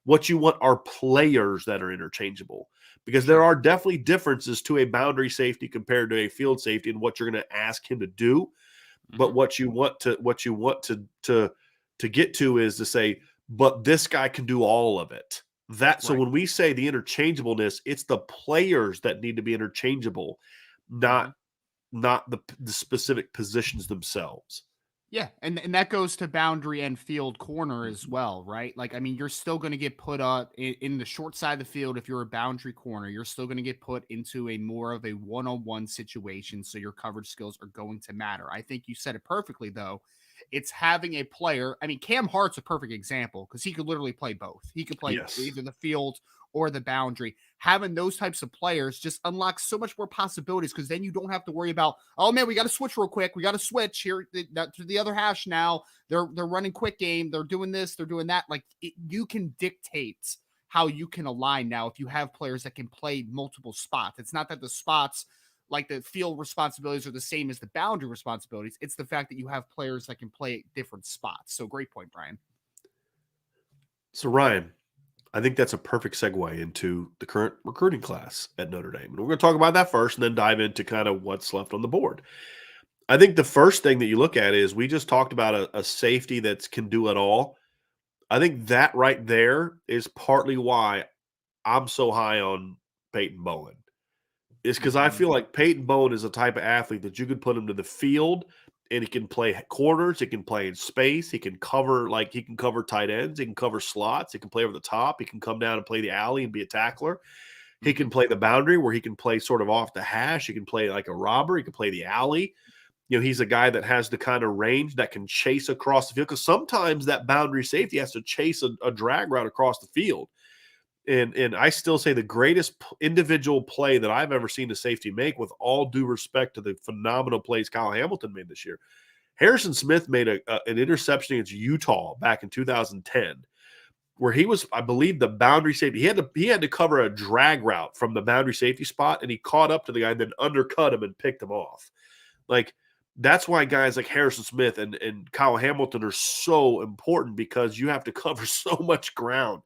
What you want are players that are interchangeable, because there Sure. are definitely differences to a boundary safety compared to a field safety and what you're going to ask him to do. But Mhm. what you want to get to is to say, but this guy can do all of it. So Right. when we say the interchangeableness, it's the players that need to be interchangeable, not Mhm. not the specific positions themselves. Yeah, and that goes to boundary and field corner as well, right? Like, I mean, you're still going to get put in the short side of the field if you're a boundary corner. You're still going to get put into a more of a one-on-one situation, so your coverage skills are going to matter. I think you said it perfectly, though. It's having a player. I mean, Cam Hart's a perfect example because he could literally play both. He could play Yes. either the field or the boundary. Having those types of players just unlocks so much more possibilities because then you don't have to worry about, oh man, we got to switch real quick. We got to switch here to the other hash now. They're running quick game. They're doing this. They're doing that. Like you can dictate how you can align now if you have players that can play multiple spots. It's not that the spots like the field responsibilities are the same as the boundary responsibilities. It's the fact that you have players that can play different spots. So great point, Brian. So Ryan, I think that's a perfect segue into the current recruiting class at Notre Dame. And we're going to talk about that first and then dive into kind of what's left on the board. I think the first thing that you look at is we just talked about a safety that can do it all. I think that right there is partly why I'm so high on Peyton Bowen. Is because I Mhm. feel like Peyton Bowen is a type of athlete that you could put him to the field and he can play corners, he can play in space, he can cover tight ends, he can cover slots, he can play over the top, he can come down and play the alley and be a tackler. He can Mhm. play the boundary where he can play sort of off the hash, he can play like a robber, he can play the alley. He's a guy that has the kind of range that can chase across the field because sometimes that boundary safety has to chase a drag route across the field. And I still say the greatest individual play that I've ever seen a safety make, with all due respect to the phenomenal plays Kyle Hamilton made this year. Harrison Smith made an interception against Utah back in 2010, where he was, I believe, the boundary safety. He had to cover a drag route from the boundary safety spot, and he caught up to the guy and then undercut him and picked him off. Like, that's why guys like Harrison Smith and Kyle Hamilton are so important, because you have to cover so much ground.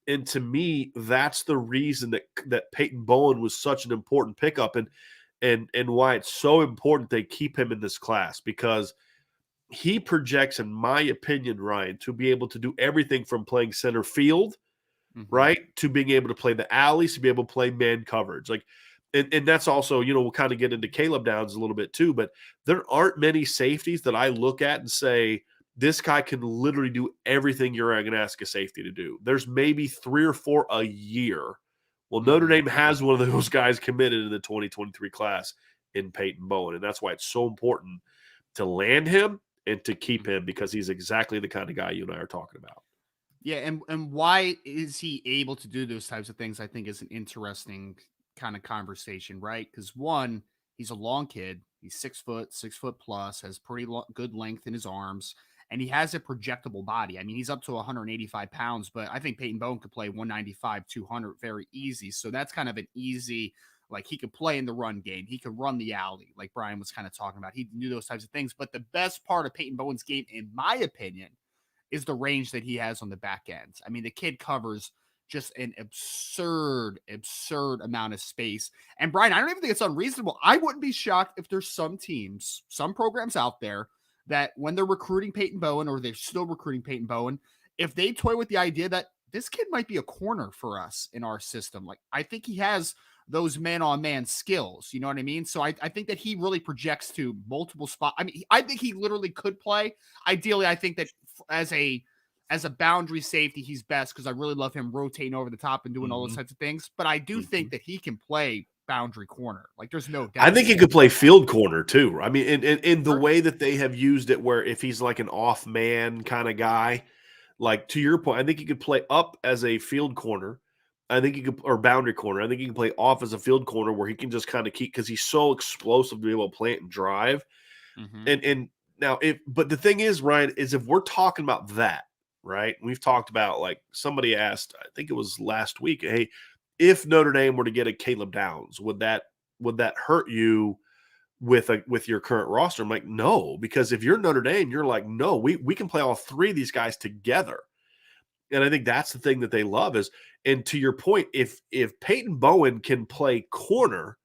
And to me, that's the reason that Peyton Bowen was such an important pickup, and why it's so important they keep him in this class, because he projects, in my opinion, Ryan, to be able to do everything from playing center field, Mhm. right, to being able to play the alleys, to be able to play man coverage. Like, and that's also, we'll kind of get into Caleb Downs a little bit too, but there aren't many safeties that I look at and say, this guy can literally do everything you're going to ask a safety to do. There's maybe 3 or 4 a year. Well, Notre Mhm. Dame has one of those guys committed in the 2023 class in Peyton Bowen. And that's why it's so important to land him and to keep him, because he's exactly the kind of guy you and I are talking about. Yeah, and why is he able to do those types of things? I think is an interesting kind of conversation, right? Because one, he's a long kid. He's 6 foot, 6 foot plus, has pretty good length in his arms, and he has a projectable body. I mean, he's up to 185 pounds, but I think Peyton Bowen could play 195, 200 very easy. So that's kind of an easy. Like he could play in the run game, he could run the alley, like Brian was kind of talking about. He knew those types of things. But the best part of Peyton Bowen's game, in my opinion, is the range that he has on the back end. I mean, the kid covers just an absurd amount of space. And Brian, I don't even think it's unreasonable. I wouldn't be shocked if there's some teams, some programs out there that when they're recruiting Peyton Bowen, or they're still recruiting Peyton Bowen, if they toy with the idea that this kid might be a corner for us in our system. Like, I think he has those man-on-man skills. You know what I mean? So I think that he really projects to multiple spots. I mean, I think he literally could play. Ideally, I think that as a boundary safety, he's best because I really love him rotating over the top and doing all those Mhm, types of things. But I do think mhm. that he can play boundary corner. Like, there's no I doubt think he about could play field corner too. I mean, in the sure. way that they have used it, where if he's like an off man kind of guy, like to your point, I think he could play up as a field corner. I think he could, or boundary corner. I think he can play off as a field corner where he can just kind of keep because he's so explosive to be able to plant and drive. Hmm. And now but the thing is, Ryan, is if we're talking about that, right? We've talked about like somebody asked, I think it was last week, hey, if Notre Dame were to get a Caleb Downs, would that hurt you with your current roster? I'm like, no, because if you're Notre Dame, you're like, no, we can play all three of these guys together. And I think that's the thing that they love is, and to your point, if Peyton Bowen can play corner,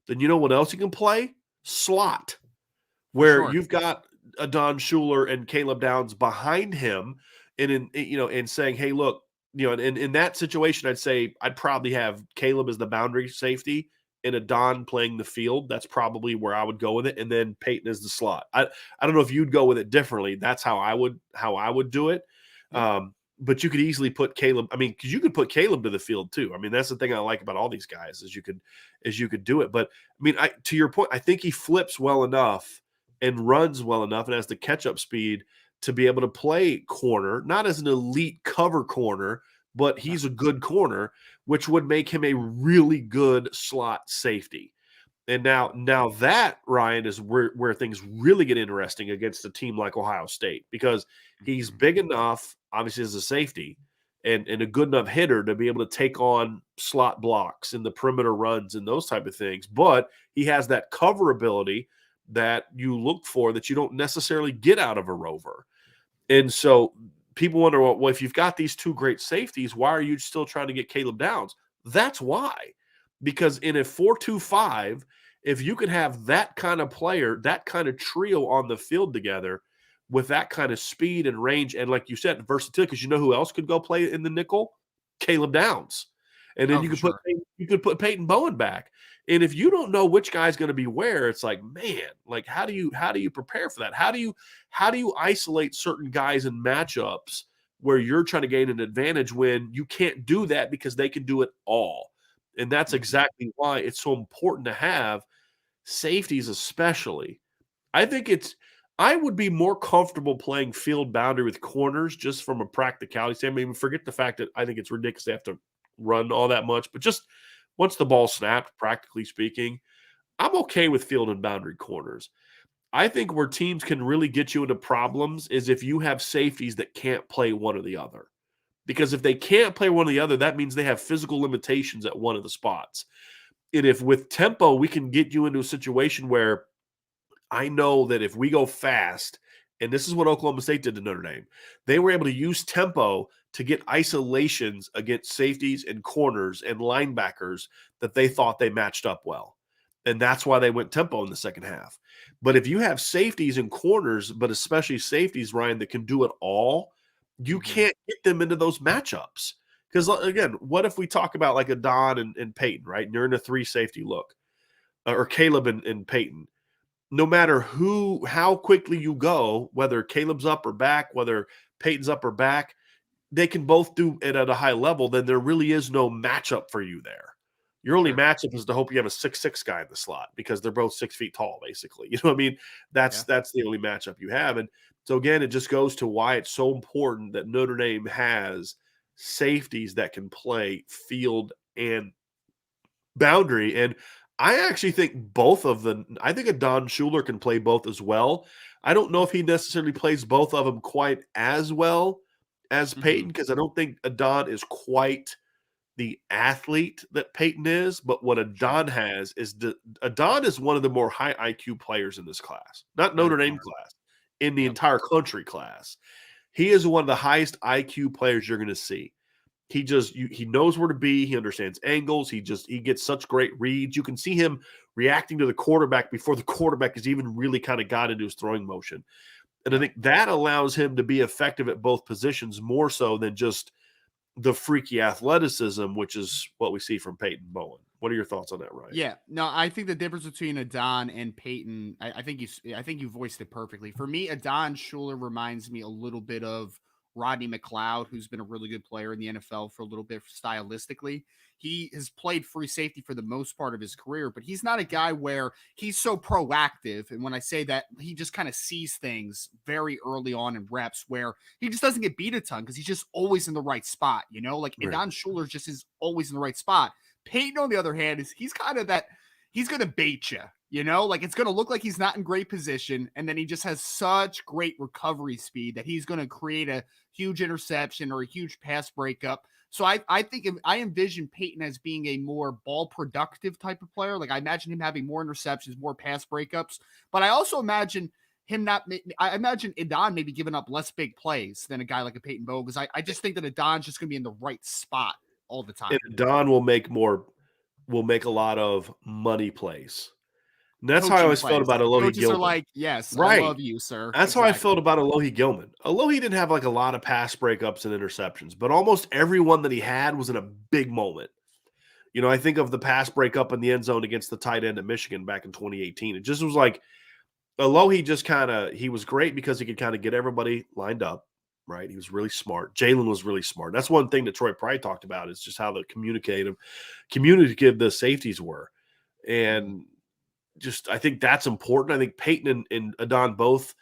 then you know what else he can play? Slot, For where sure. you've got a Don Schuler and Caleb Downs behind him, and and saying, hey, look, in that situation, I'd say I'd probably have Caleb as the boundary safety and a Don playing the field. That's probably where I would go with it, and then Peyton as the slot. I don't know if you'd go with it differently. That's how I would do it. Yeah. But you could easily put Caleb. I mean, because you could put Caleb to the field too. I mean, that's the thing I like about all these guys is you could do it. But I mean, to your point, I think he flips well enough and runs well enough and has the catch up speed to be able to play corner, not as an elite cover corner, but Yeah. he's a good corner, which would make him a really good slot safety. And now that, Ryan, is where things really get interesting against a team like Ohio State, because he's Mhm. big enough, obviously as a safety, and a good enough hitter to be able to take on slot blocks and the perimeter runs and those type of things. But he has that cover ability that you look for that you don't necessarily get out of a rover. And so people wonder, well, if you've got these two great safeties, why are you still trying to get Caleb Downs? That's why. Because in a 4-2-5, if you could have that kind of player, that kind of trio on the field together with that kind of speed and range, and like you said, versatility, because you know who else could go play in the nickel? Caleb Downs. And then Oh, you for could put sure. Peyton Bowen back. And if you don't know which guy's going to be where, it's like, man, like how do you prepare for that? How do you isolate certain guys in matchups where you're trying to gain an advantage when you can't do that because they can do it all? And that's Mhm. exactly why it's so important to have safeties, especially. I would be more comfortable playing field boundary with corners just from a practicality standpoint. I mean, forget the fact that I think it's ridiculous they have to run all that much, but just once the ball snapped, practically speaking, I'm okay with field and boundary corners. I think where teams can really get you into problems is if you have safeties that can't play one or the other. Because if they can't play one or the other, that means they have physical limitations at one of the spots. And if with tempo, we can get you into a situation where I know that if we go fast, and this is what Oklahoma State did to Notre Dame, they were able to use tempo to get isolations against safeties and corners and linebackers that they thought they matched up well. And that's why they went tempo in the second half. But if you have safeties and corners, but especially safeties, Ryan, that can do it all, you Mhm. can't get them into those matchups. Because again, what if we talk about like a Don and Peyton, right? And you're in a three safety look, or Caleb and Peyton, no matter how quickly you go, whether Caleb's up or back, whether Peyton's up or back, they can both do it at a high level. Then there really is no matchup for you there. Your only Sure. matchup is to hope you have a 6'6" guy in the slot because they're both 6 feet tall, basically. You know what I mean? That's Yeah. that's the only matchup you have. And so again, it just goes to why it's so important that Notre Dame has safeties that can play field and boundary. And I actually think both of them, I think a Don Schuler can play both as well. I don't know if he necessarily plays both of them quite as well as Peyton, Mhm. because I don't think Adon is quite the athlete that Peyton is. But what Sure. Adon has is Adon is one of the more high IQ players in this class, not Very Notre Dame smart. class, in the Yep. entire country class. He is one of the highest IQ players you're going to see. He knows where to be. He understands angles. He gets such great reads. You can see him reacting to the quarterback before the quarterback has even really kind of got into his throwing motion. And I Yep. think that allows him to be effective at both positions more so than just the freaky athleticism, which is what we see from Peyton Bowen. What are your thoughts on that, Ryan? Yeah, no, I think the difference between Adon and Peyton, I think you voiced it perfectly. For me, Adon Schuler reminds me a little bit of Rodney McLeod, who's been a really good player in the NFL for a little bit stylistically. He has played free safety for the most part of his career, but he's not a guy where he's so proactive. And when I say that, he just kind of sees things very early on in reps where he just doesn't get beat a ton because he's just always in the right spot. You know, like Right. Adon Schuler just is always in the right spot. Peyton, on the other hand, he's kind of that he's going to bait you, you know, like it's going to look like he's not in great position. And then he just has such great recovery speed that he's going to create a huge interception or a huge pass breakup. So I think I envision Peyton as being a more ball productive type of player. Like I imagine him having more interceptions, more pass breakups, but I also imagine him not. I imagine Adon maybe giving up less big plays than a guy like a Peyton Bowe because I just think that Adon's just going to be in the right spot all the And time. Don will make a lot of money plays. And that's how I Coaching always felt plays. about Alohi Coaches are Gilman. like, "Yes, I Right. love you, sir." That's how I felt Exactly. about Alohi Gilman. Alohi didn't have like a lot of pass breakups and interceptions, but almost every one that he had was in a big moment. You know, I think of the pass breakup in the end zone against the tight end at Michigan back in 2018. It just was like Alohi just he was great because he could kind of get everybody lined up, right? He was really smart. Jalen was really smart. That's one thing that Troy Pride talked about is just how the communicative the safeties were. Mhm. And just I think that's important. I think Peyton and Adon both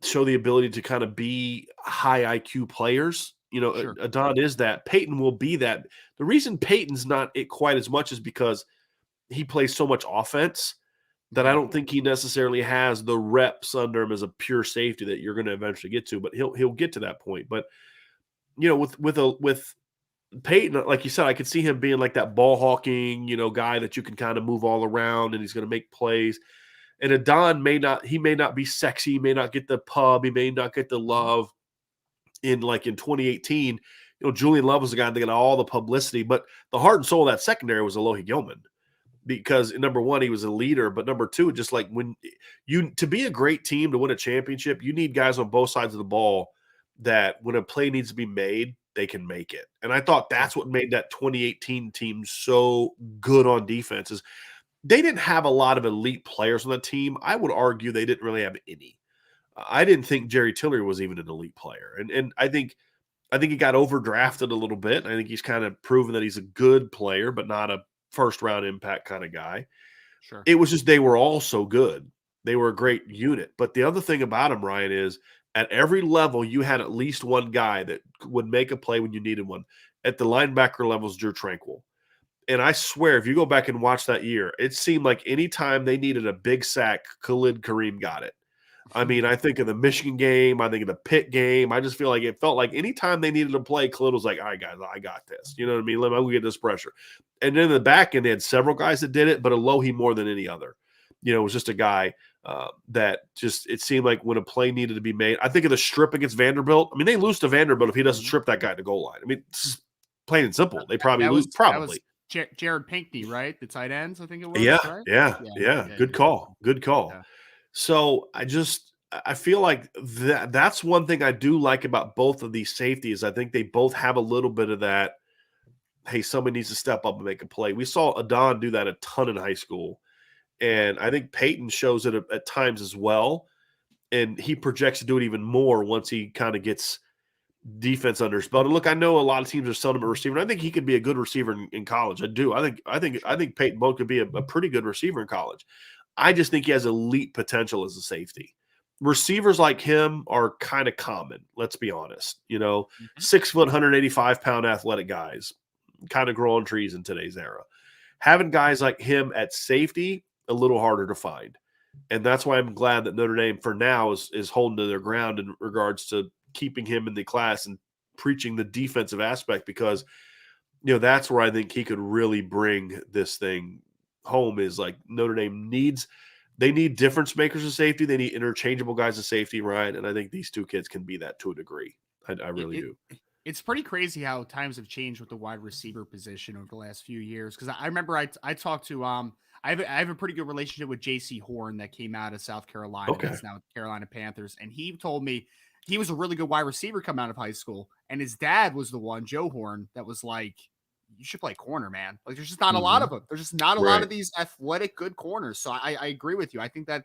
show the ability to kind of be high IQ players. You know, Sure. Adon is that. Peyton will be that. The reason Peyton's not it quite as much is because he plays so much offense that I Mhm. don't think he necessarily has the reps under him as a pure safety that you're going to eventually get to. But he'll get to that point. But you know, with Peyton, like you said, I could see him being like that ball hawking, you know, guy that you can kind of move all around and he's going to make plays. And Adon may not be sexy, he may not get the pub, he may not get the love in 2018. You know, Julian Love was the guy that got all the publicity, but the heart and soul of that secondary was Alohi Gilman because number one, he was a leader, but number two, just like when you to be a great team to win a championship, you need guys on both sides of the ball that when a play needs to be made, they can make it. And I thought Sure. that's what made that 2018 team so good on defense is they didn't have a lot of elite players on the team. I would argue they didn't really have any. I didn't think Jerry Tillery was even an elite player. And I think he got overdrafted a little bit. I think he's kind of proven that he's a good player, but not a first round impact kind of guy. Sure. It was just they were all so good. They were a great unit. But the other thing about him, Ryan, is at every level you had at least one guy that would make a play when you needed one. At the linebacker levels, Drew Tranquil. And I swear, if you go back and watch that year, it seemed like anytime they needed a big sack, Khalid Kareem got it. I mean, I think of the Michigan game, I think of the Pitt game. I just feel like it felt like anytime they needed to play, Khalid was like, all right, guys, I got this. You know what I mean? Let me get this pressure. And then in the back end, they had several guys that did it, but Alohi more than any other. You know, it was just a guy that just it seemed like when a play needed to be made. I think of the strip against Vanderbilt. I mean, they lose to Vanderbilt if he doesn't Mhm. strip that guy at the goal line. I mean, it's plain and simple. They probably lose. That was Probably. Jared Pinkney, right? The tight ends, I think it Yeah, was, right? yeah, Yeah. yeah. Yeah, Good yeah. call. Good call. Yeah. So I feel like that's one thing I do like about both of these safeties. I think they both have a little bit of that. Hey, somebody needs to step up and make a play. We saw Adon do that a ton in high school, Yep. and I think Peyton shows it at times as well. And he projects to do it even more once he kind of gets defense under his belt. And look, I know a lot of teams are selling him a receiver. And I think he could be a good receiver in college. I do. I Sure. think Peyton Bowe could be a pretty good receiver in college. I just think he has elite potential as a safety. Receivers like him are kind of common, let's be honest. You know, Mhm. 6 foot, 185-pound athletic guys, kind of grow on trees in today's era. Having guys like him at safety, a little harder to find. And that's why I'm glad that Notre Dame, for now, is holding to their ground in regards to keeping him in the class and preaching the defensive aspect because that's where I think he could really bring this thing home is like Notre Dame they need difference makers of safety. They need interchangeable guys of safety, Ryan. And I think these two kids can be that to a degree. I It, really it do. it's pretty crazy how times have changed with the wide receiver position over the last few years. Because I remember I talked to I have a pretty good relationship with J.C. Horn that came out of South Carolina. Okay. That's now Carolina Panthers, and he told me he was a really good wide receiver coming out of high school, and his dad was the one, Joe Horn, that was like, you should play corner, man. Like there's just not a lot Mhm. of them. There's just not a lot Right. of these athletic good corners. So I agree with you. I think that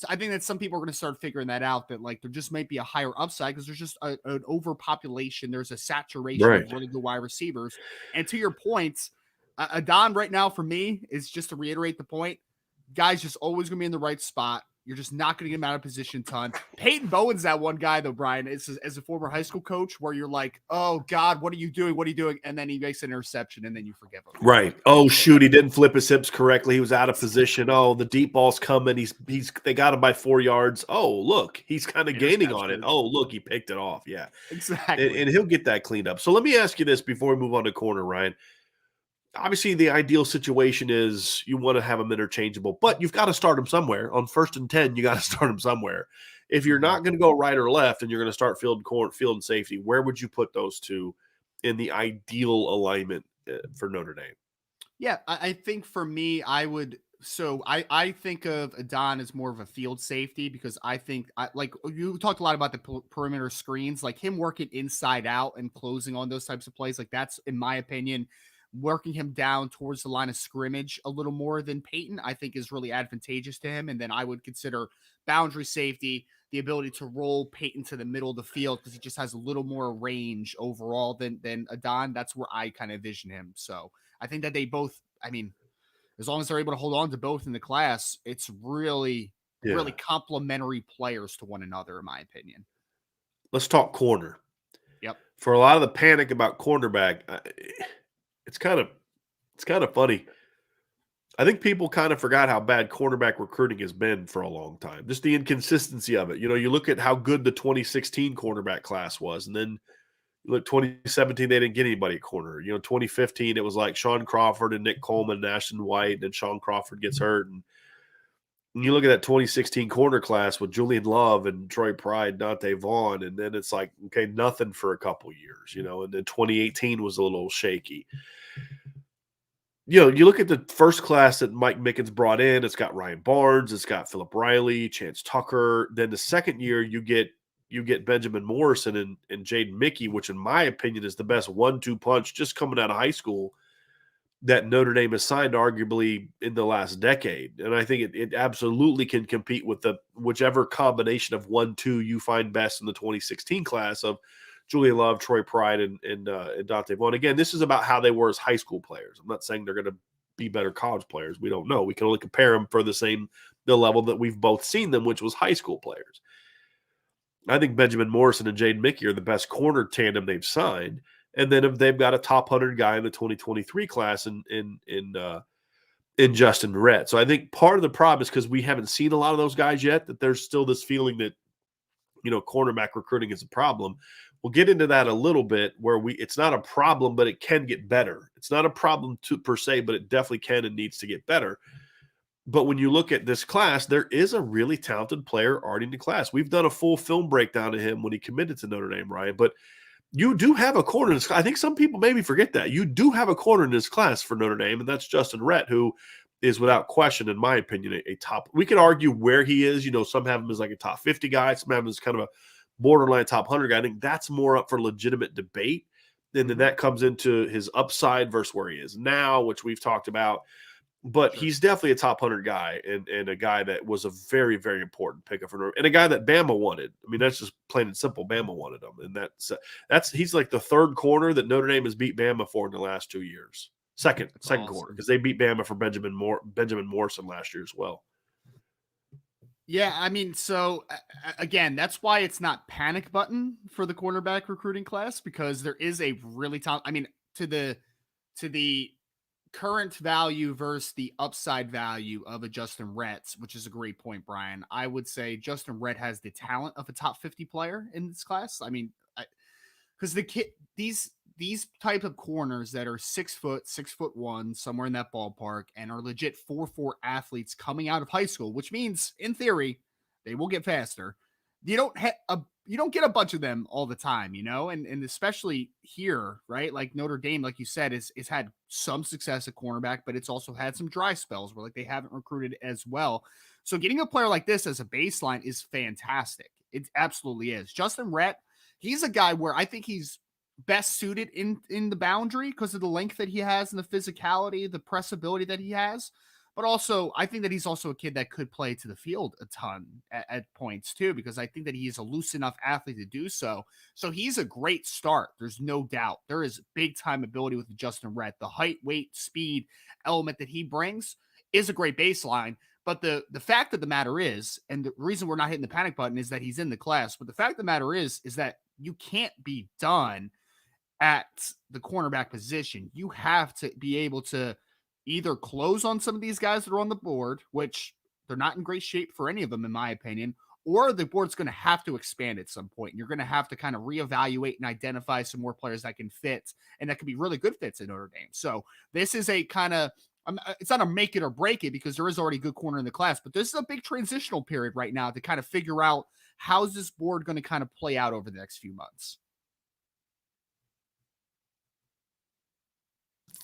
I think that some people are going to start figuring that out, that like there just might be a higher upside because there's just an overpopulation. There's a saturation of Right. really good wide receivers. And to your point, Adon right now for me is, just to reiterate the point, guy's just always going to be in the right spot. You're just not going to get him out of position a ton. Peyton Bowen's that one guy, though, Brian, as a former high school coach, where you're like, oh, God, what are you doing? What are you doing? And then he makes an interception, and then you forgive him. You're Right. like, Oh oh, shoot, he didn't flip his hips correctly. He was out of position. Oh, the deep ball's coming. They got him by 4 yards. Oh, look, he's kind of gaining on it. interception. Oh, look, he picked it off. Yeah. And Exactly. he'll get that cleaned up. So let me ask you this before we move on to corner, Ryan. Obviously, the ideal situation is you want to have them interchangeable, but you've got to start them somewhere. On 1st and 10, you got to start them somewhere. If you're Mhm. not going to go right or left and you're going to start field and safety, where would you put those two in the ideal alignment for Notre Dame? Yeah, I think for me, I would. So I think of Adon as more of a field safety, because I think like you talked a lot about the perimeter screens, like him working inside out and closing on those types of plays. Like that's, in my opinion, working him down towards the line of scrimmage a little more than Peyton, I think is really advantageous to him. And then I would consider boundary safety, the ability to roll Peyton to the middle of the field, because he just has a little more range overall than Adon. That's where I kind of vision him. So I think that they both, I mean, as long as they're able to hold on to both in the class, it's really, really Yeah. complementary players to one another, in my opinion. Let's talk corner. Yep. For a lot of the panic about cornerback, it's kind of it's kind of funny. I think people kind of forgot how bad cornerback recruiting has been for a long time. Just the inconsistency of it. You look at how good the 2016 cornerback class was, and then you look 2017, they didn't get anybody at corner. 2015, it was like Sean Crawford and Nick Coleman and Ashton White, and then Sean Crawford gets hurt. And you look at that 2016 corner class with Julian Love and Troy Pride, Dante Vaughn, and then it's like, okay, nothing for a couple years, and then 2018 was a little shaky. You look at the first class that Mike Mickens brought in, it's got Ryan Barnes, it's got Philip Riley, Chance Tucker. Then the second year you get Benjamin Morrison and Jaden Mickey, which in my opinion is the best 1-2 punch just coming out of high school that Notre Dame has signed arguably in the last decade. And I think it absolutely can compete with the whichever combination of 1-2 you find best in the 2016 class of Julian Love, Troy Pride, and Dante Vaughn. Again, this is about how they were as high school players. I'm not saying they're going to be better college players. We don't know. We can only compare them for the level that we've both seen them, which was high school players. I think Benjamin Morrison and Jaden Mickey are the best corner tandem they've signed. And then if they've got a top 100 guy in the 2023 class in Justin Rhett. So I think part of the problem is because we haven't seen a lot of those guys yet, that there's still this feeling that, cornerback recruiting is a problem. We'll get into that a little bit, where it's not a problem, but it can get better. It's not a problem per se, but it definitely can and needs to get better. But when you look at this class, there is a really talented player already in the class. We've done a full film breakdown of him when he committed to Notre Dame, Ryan. But you do have a corner in this class. I think some people maybe forget that. You do have a corner in this class for Notre Dame, and that's Justin Rhett, who is without question, in my opinion, a top. We could argue where he is. Some have him as like a top 50 guy. Some have him as kind of a borderline top 100 guy. I think that's more up for legitimate debate. And then that comes into his upside versus where he is now, which we've talked about. But Sure. he's definitely a top 100 guy and a guy that was a very, very important pickup for Notre Dame, and a guy that Bama wanted. I mean, that's just plain and simple. Bama wanted him. And he's like the third corner that Notre Dame has beat Bama for in the last 2 years. Second Awesome. corner, because they beat Bama for Benjamin Morrison last year as well. Yeah, I mean, so again, that's why it's not panic button for the cornerback recruiting class, because there is a really top. I mean, to the current value versus the upside value of a Justin Rhett, which is a great point, Brian. I would say Justin Rhett has the talent of a top 50 player in this class. I mean, because these type of corners that are 6'1", somewhere in that ballpark, and are legit 4'4" athletes coming out of high school, which means in theory they will get faster. You don't get a bunch of them all the time, and especially here, right? Like Notre Dame, like you said, is had some success at cornerback, but it's also had some dry spells where like they haven't recruited as well. So getting a player like this as a baseline is fantastic. It absolutely is. Justin Rhett, he's a guy where I think he's best suited in the boundary because of the length that he has and the physicality, the pressability that he has. But also, I think that he's also a kid that could play to the field a ton at points too, because I think that he is a loose enough athlete to do so. So he's a great start. There's no doubt. There is big time ability with Justin Rett. The height, weight, speed element that he brings is a great baseline. But the fact of the matter is, and the reason we're not hitting the panic button is that he's in the class. But the fact of the matter is that you can't be done at the cornerback position. You have to be able to either close on some of these guys that are on the board, which they're not in great shape for any of them, in my opinion, or the board's going to have to expand at some point. And you're going to have to kind of reevaluate and identify some more players that can fit and that could be really good fits in Notre Dame. So this is a kind of, it's not a make it or break it because there is already a good corner in the class, but this is a big transitional period right now to kind of figure out how's this board going to kind of play out over the next few months.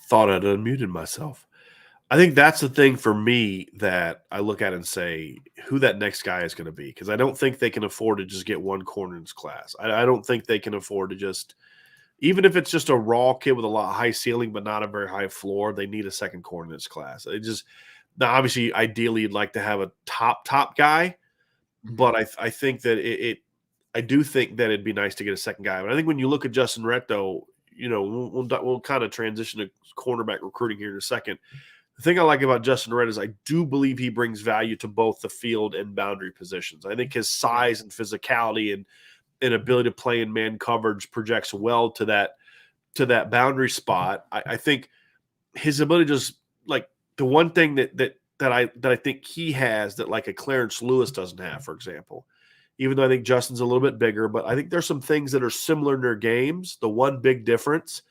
Thought I'd unmuted myself. I think that's the thing for me that I look at and say who that next guy is going to be, because I don't think they can afford to just get one corner in this class. I don't think they can afford to just, even if it's just a raw kid with a lot of high ceiling but not a very high floor, they need a second corner in this class. It just, now obviously ideally you'd like to have a top guy, but I think that I do think that it'd be nice to get a second guy. But I think when you look at Justin Rett, though, you know, we'll kind of transition to cornerback recruiting here in a second. The thing I like about Justin Rett is I do believe he brings value to both the field and boundary positions. I think his size and physicality and ability to play in man coverage projects well to that boundary spot. I think his ability to just, like, the one thing that I think he has that like a Clarence Lewis doesn't have, for example, even though I think Justin's a little bit bigger, but I think there's some things that are similar in their games. The one big difference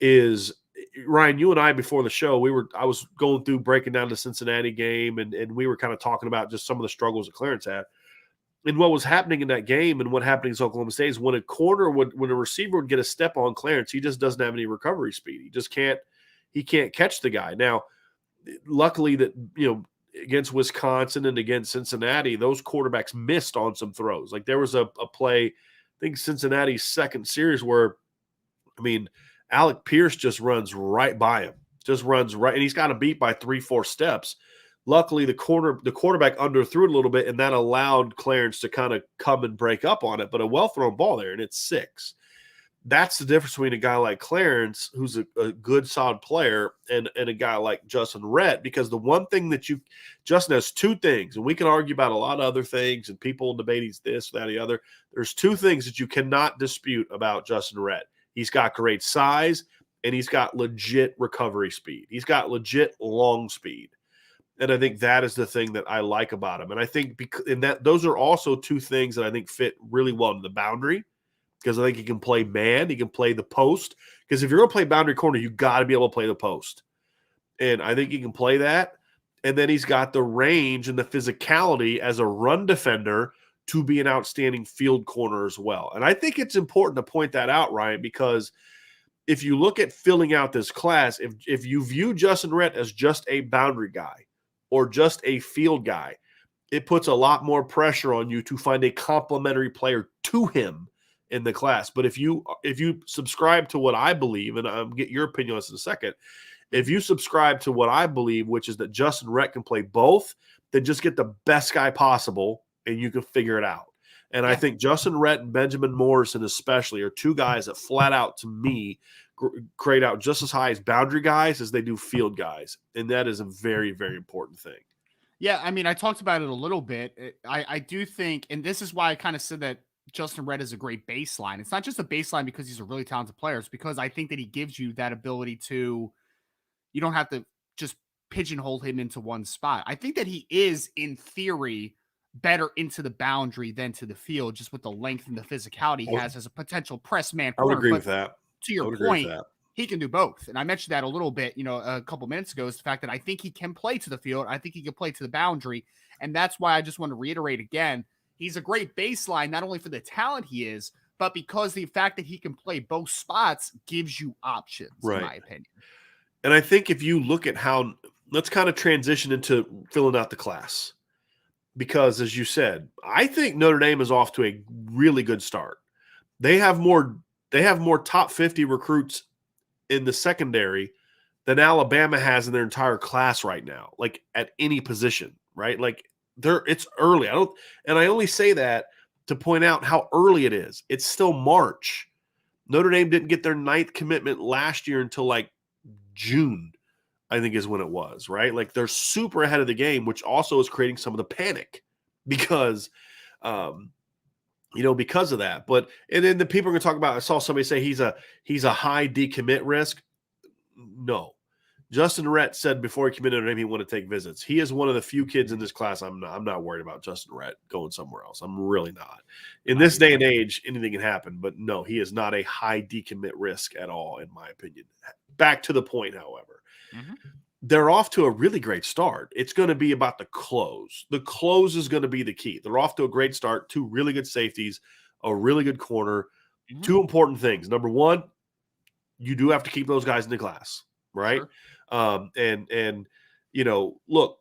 is, Ryan, you and I before the show, I was going through breaking down the Cincinnati game, and we were kind of talking about just some of the struggles that Clarence had. And what was happening in that game and what happened in Oklahoma State is when a receiver would get a step on Clarence, he just doesn't have any recovery speed. He can't catch the guy. Now, luckily that, you know, against Wisconsin and against Cincinnati, those quarterbacks missed on some throws. Like there was a play, I think Cincinnati's second series where, I mean, Alec Pierce just runs right by him, and he's got to beat by 3-4 steps. Luckily, the quarterback underthrew it a little bit, and that allowed Clarence to kind of come and break up on it. But a well-thrown ball there, and it's 6. That's the difference between a guy like Clarence, who's a good, solid player, and a guy like Justin Rett, because the one thing that Justin has 2 things, and we can argue about a lot of other things, and people debate he's this, that, or the other. There's 2 things that you cannot dispute about Justin Rett. He's got great size, and he's got legit recovery speed. He's got legit long speed. And I think that is the thing that I like about him. And I think those are also 2 things that I think fit really well in the boundary, because I think he can play man, he can play the post. Because if you're going to play boundary corner, you got to be able to play the post. And I think he can play that. And then he's got the range and the physicality as a run defender to be an outstanding field corner as well. And I think it's important to point that out, Ryan, because if you look at filling out this class, if you view Justin Rett as just a boundary guy or just a field guy, it puts a lot more pressure on you to find a complementary player to him in the class. But if you subscribe to what I believe, and I'll get your opinion on this in a second, if you subscribe to what I believe, which is that Justin Rett can play both, then just get the best guy possible and you can figure it out. And I think Justin Rett and Benjamin Morrison especially are 2 guys that flat out, to me, grade out just as high as boundary guys as they do field guys. And that is a very, very important thing. Yeah, I mean, I talked about it a little bit. I do think, and this is why I kind of said that Justin Rett is a great baseline. It's not just a baseline because he's a really talented player. It's because I think that he gives you that ability to, you don't have to just pigeonhole him into one spot. I think that he is, in theory, better into the boundary than to the field, just with the length and the physicality he has as a potential press man corner. I would agree with that. To your point, he can do both. And I mentioned that a little bit, a couple minutes ago, is the fact that I think he can play to the field. I think he can play to the boundary. And that's why I just want to reiterate again, he's a great baseline, not only for the talent he is, but because the fact that he can play both spots gives you options, in my opinion. And I think if you look at how, let's kind of transition into filling out the class. Because as you said, I think Notre Dame is off to a really good start. They have more They have more top 50 recruits in the secondary than Alabama has in their entire class right now, like at any position, right? Like it's early. I only say that to point out how early it is. It's still March. Notre Dame didn't get their 9th commitment last year until like June, I think is when it was, right? Like they're super ahead of the game, which also is creating some of the panic because, because of that. But and then the people are going to talk about. I saw somebody say he's a high decommit risk. No, Justin Rhett said before he committed to Notre Dame he wanted to take visits. He is one of the few kids in this class. I'm not worried about Justin Rhett going somewhere else. I'm really not. In this day and age, anything can happen. But no, he is not a high decommit risk at all, in my opinion. Back to the point, however. They're off to a really great start. It's going to be about the close. The close is going to be the key. They're off to a great start. 2 really good safeties, a really good corner. 2 important things. Number one, you do have to keep those guys in the class, right? Sure. And look,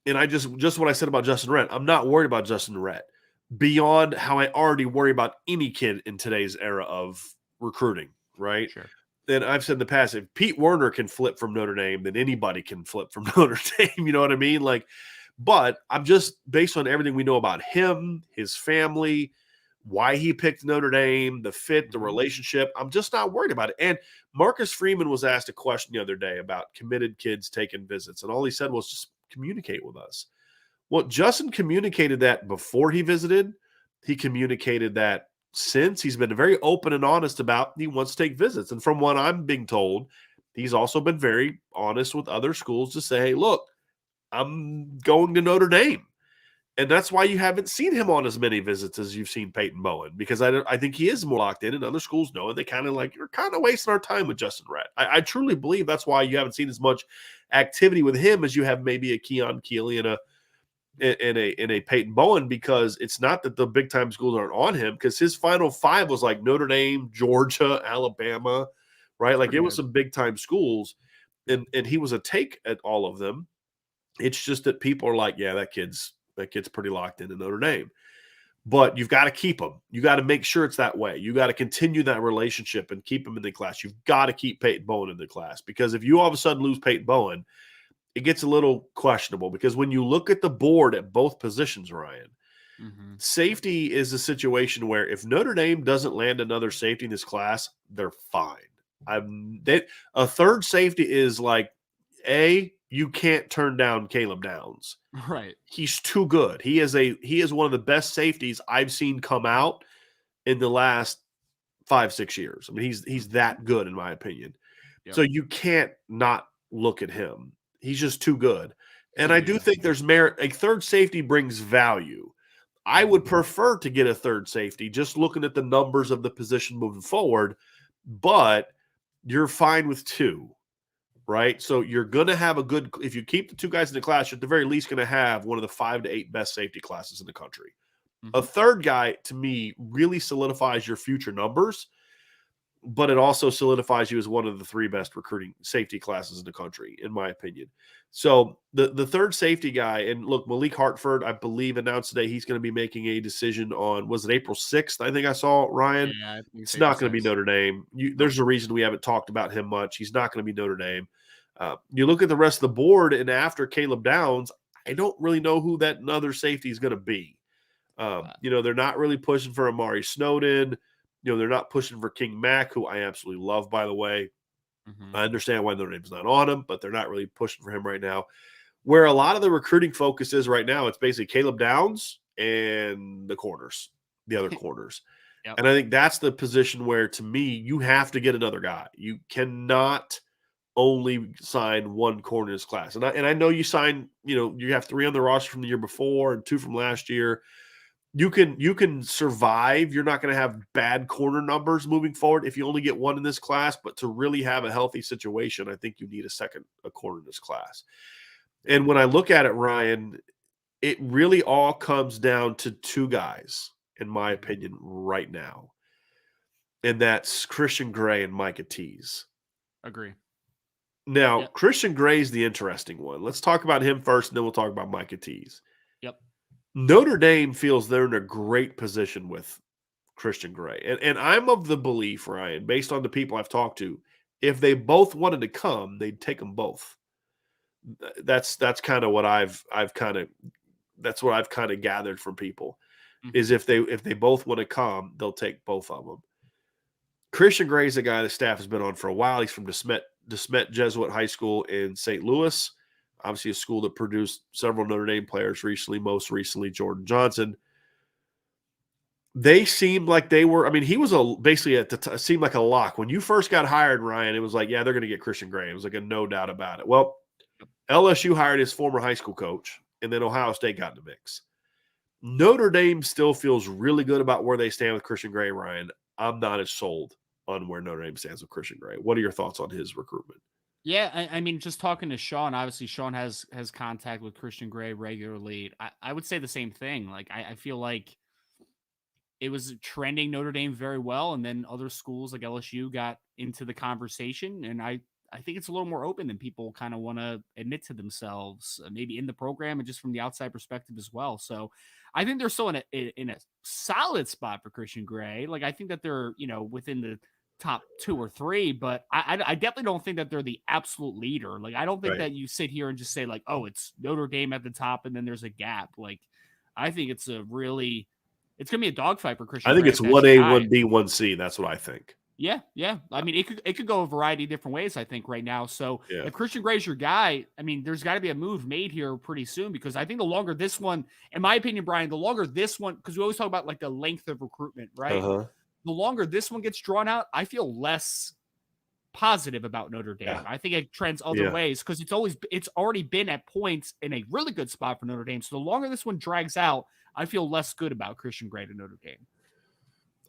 and I just what I said about Justin Rhett, I'm not worried about Justin Rhett beyond how I already worry about any kid in today's era of recruiting, right? Sure. And I've said in the past, if Pete Werner can flip from Notre Dame, then anybody can flip from Notre Dame. You know what I mean? Like, but I'm just based on everything we know about him, his family, why he picked Notre Dame, the fit, the relationship. I'm just not worried about it. And Marcus Freeman was asked a question the other day about committed kids taking visits, and all he said was just communicate with us. Well, Justin communicated that before he visited. He communicated that since. He's been very open and honest about he wants to take visits. And from what I'm being told, he's also been very honest with other schools to say, hey, look, I'm going to Notre Dame. And that's why you haven't seen him on as many visits as you've seen Peyton Bowen, because I think he is more locked in, and other schools know it. They kind of like, you're kind of wasting our time with Justin Rhett. I truly believe that's why you haven't seen as much activity with him as you have maybe a Keon Keeley and a Peyton Bowen, because it's not that the big time schools aren't on him, because his final 5 was like Notre Dame, Georgia, Alabama, right? Like it was some big time schools, and he was a take at all of them. It's just that people are like, yeah, that kid's pretty locked into Notre Dame. But you've got to keep him. You got to make sure it's that way. You got to continue that relationship and keep him in the class. You've got to keep Peyton Bowen in the class, because if you all of a sudden lose Peyton Bowen, it gets a little questionable, because when you look at the board at both positions, Ryan, safety is a situation where if Notre Dame doesn't land another safety in this class, they're fine. A third safety is like, you can't turn down Caleb Downs. Right. He's too good. He is one of the best safeties I've seen come out in the last 5-6 years. I mean, he's that good in my opinion. Yep. So you can't not look at him. He's just too good. And I do think there's merit. A third safety brings value. I would prefer to get a third safety, just looking at the numbers of the position moving forward, but you're fine with 2. Right. So you're going to have if you keep the 2 guys in the class, you're at the very least going to have one of the 5 to 8 best safety classes in the country. A third guy, to me, really solidifies your future numbers, but it also solidifies you as one of the 3 best recruiting safety classes in the country, in my opinion. So the third safety guy, and look, Malik Hartford, I believe, announced today he's going to be making a decision on, was it April 6th? I think I saw, Ryan. Yeah, it's not going to be Notre Dame. There's a reason we haven't talked about him much. He's not going to be Notre Dame. You look at the rest of the board, and after Caleb Downs, I don't really know who that other safety is going to be. They're not really pushing for Amari Snowden. They're not pushing for King Mack, who I absolutely love, by the way. I understand why Notre Dame's not on him, but they're not really pushing for him right now. Where a lot of the recruiting focus is right now, it's basically Caleb Downs and the other corners. Yep. And I think that's the position where, to me, you have to get another guy. You cannot only sign 1 corner in this class. And I know you sign, you have 3 on the roster from the year before and 2 from last year. You can survive. You're not going to have bad corner numbers moving forward if you only get 1 in this class, but to really have a healthy situation, I think you need a corner in this class. And when I look at it, Ryan, it really all comes down to 2 guys, in my opinion, right now. And that's Christian Gray and Micah Tease. Agree. Now, Christian Gray is the interesting one. Let's talk about him first, and then we'll talk about Micah Tease. Yep. Notre Dame feels they're in a great position with Christian Gray. And I'm of the belief, Ryan, based on the people I've talked to, if they both wanted to come, they'd take them both. That's kind of what I've kind of that's what I've kind of gathered from people is Mhm. if they both want to come, they'll take both of them. Christian Gray is a guy the staff has been on for a while. He's from DeSmet Jesuit High School in St. Louis, obviously a school that produced several Notre Dame players recently, most recently Jordan Johnson. They seemed like they were. I mean, he was basically at the seemed like a lock when you first got hired, Ryan. It was like, yeah, they're going to get Christian Gray. It was like a no doubt about it. Well, LSU hired his former high school coach, and then Ohio State got in the mix. Notre Dame still feels really good about where they stand with Christian Gray, Ryan. I'm not as sold on where Notre Dame stands with Christian Gray. What are your thoughts on his recruitment? Yeah, I mean, just talking to Sean, obviously Sean has contact with Christian Gray regularly. I would say the same thing. Like I feel like it was trending Notre Dame very well, and then other schools like LSU got into the conversation, and I think it's a little more open than people kind of want to admit to themselves, maybe in the program and just from the outside perspective as well. So I think they're still in a solid spot for Christian Gray. Like I think that they're within the top two or three, but I definitely don't think that they're the absolute leader. Like I don't think Right. that you sit here and just say like, oh, it's Notre Dame at the top, and then there's a gap. Like I think it's gonna be a dogfight for I Christian think Gray it's if that's one your A, guy. one B, one C. That's what I think. Yeah, yeah. I mean, it could go a variety of different ways, I think, right now. So Yeah. if Christian Gray's your guy, I mean, there's got to be a move made here pretty soon because I think the longer this one, in my opinion, Brian, the longer this one, because we always talk about like the length of recruitment, Uh right? huh. The longer this one gets drawn out, I feel less positive about Notre Dame. Yeah. I think it trends other Yeah. ways because it's already been at points in a really good spot for Notre Dame. So the longer this one drags out, I feel less good about Christian Gray to Notre Dame.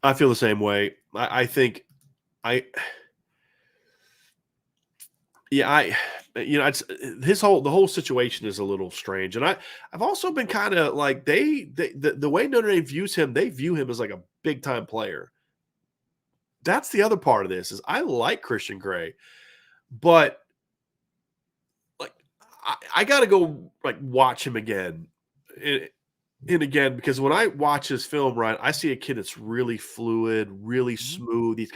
I feel the same way. I think I Yeah, it's the whole situation is a little strange, and I've also been kind of like the way Notre Dame views him, they view him as like a big time player. That's the other part of this is I like Christian Gray, but like I got to go like watch him again and, and again because when I watch his film, right, I see a kid that's really fluid, really Mhm. smooth. He's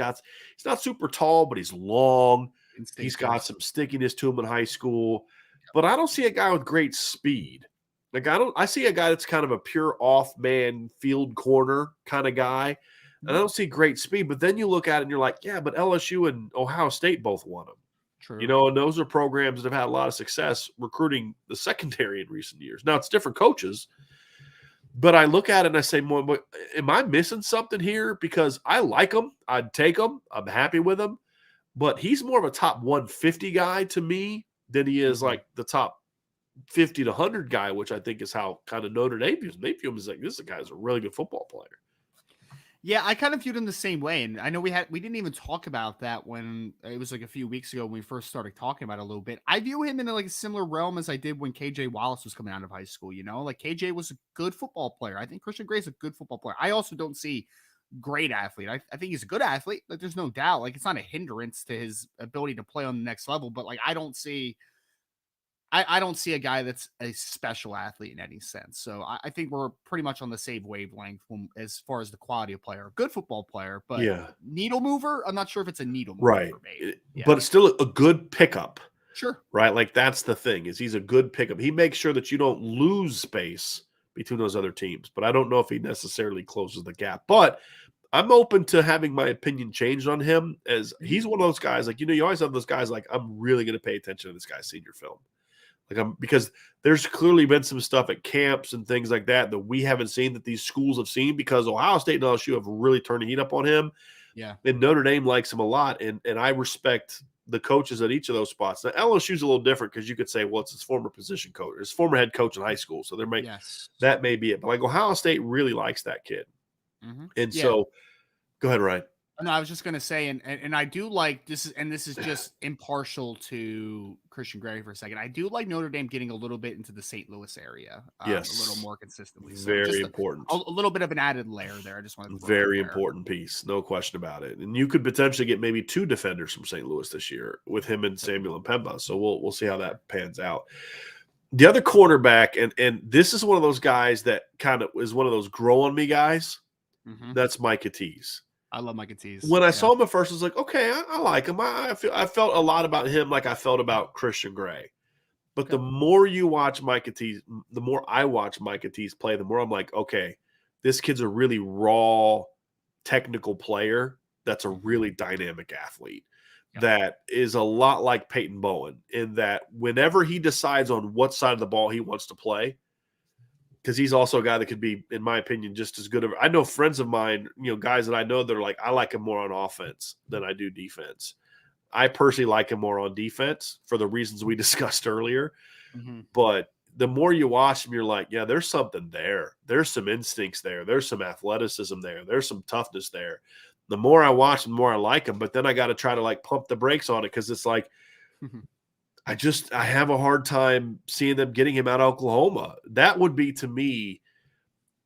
not super tall, but he's long. He's got Instinctive. some stickiness to him in high school, but I don't see a guy with great speed. Like I see a guy that's kind of a pure off man field corner kind of guy. And I Mhm. don't see great speed, but then you look at it and you're like, yeah, but LSU and Ohio State both won him. True. And those are programs that have had a lot of success recruiting the secondary in recent years. Now it's different coaches, but I look at it and I say, am I missing something here? Because I like him. I'd take him. I'm happy with him. But he's more of a top 150 guy to me than he is Mhm. like the top 50 to 100 guy, which I think is how kind of Notre Dame views him. They view him as like, this guy's a really good football player. Yeah, I kind of viewed him the same way, and I know we didn't even talk about that when it was like a few weeks ago when we first started talking about it a little bit. I view him in like a similar realm as I did when KJ Wallace was coming out of high school. Like KJ was a good football player. I think Christian Gray's a good football player. I also don't see great athlete. I think he's a good athlete. Like there's no doubt. Like it's not a hindrance to his ability to play on the next level, but like I don't see a guy that's a special athlete in any sense. So I think we're pretty much on the same wavelength as far as the quality of player. Good football player, but Yeah. needle mover, I'm not sure if it's a needle mover Right. for me. Yeah. But it's still a good pickup, Sure. right? Like that's the thing is he's a good pickup. He makes sure that you don't lose space between those other teams. But I don't know if he necessarily closes the gap. But I'm open to having my opinion changed on him as Mhm. he's one of those guys like you always have those guys like I'm really going to pay attention to this guy's senior film. Like because there's clearly been some stuff at camps and things like that that we haven't seen that these schools have seen because Ohio State and LSU have really turned the heat up on him. Yeah. And Notre Dame likes him a lot. And I respect the coaches at each of those spots. Now LSU's a little different because you could say, well, it's his former position coach, his former head coach in high school. So Yes. that may be it. But like Ohio State really likes that kid. And Yeah. so go ahead, Ryan. No, I was just gonna say, and I do like this is just impartial to Christian Gray for a second. I do like Notre Dame getting a little bit into the St. Louis area, a little Yes. more consistently. So Very just a important. little bit of an added layer there. I just wanted to throw out Very there. important piece. No question about it. And you could potentially get maybe two defenders from St. Louis this year with him and Samuel and Pemba. So we'll see how Sure. that pans out. The other cornerback, and this is one of those guys that kind of is one of those grow on me guys. Mm-hmm. That's Micah Tease. I love Micah Tease. When I Yeah. saw him at first, I was like, okay, I like him. I felt a lot about him like I felt about Christian Gray. But the Okay. more you watch Micah Tease, the more I watch Micah Tease play, the more I'm like, okay, this kid's a really raw, technical player that's a Mm-hmm. really dynamic athlete Yep. that is a lot like Peyton Bowen in that whenever he decides on what side of the ball he wants to play, because he's also a guy that could be, in my opinion, just as good. I know friends of mine, guys that I know that are like, I like him more on offense than I do defense. I personally like him more on defense for the reasons we discussed earlier. Mm-hmm. But the more you watch him, you're like, yeah, there's something there. There's some instincts there. There's some athleticism there. There's some toughness there. The more I watch him, the more I like him. But then I got to try to like pump the brakes on it because it's like, I have a hard time seeing them getting him out of Oklahoma. That would be to me,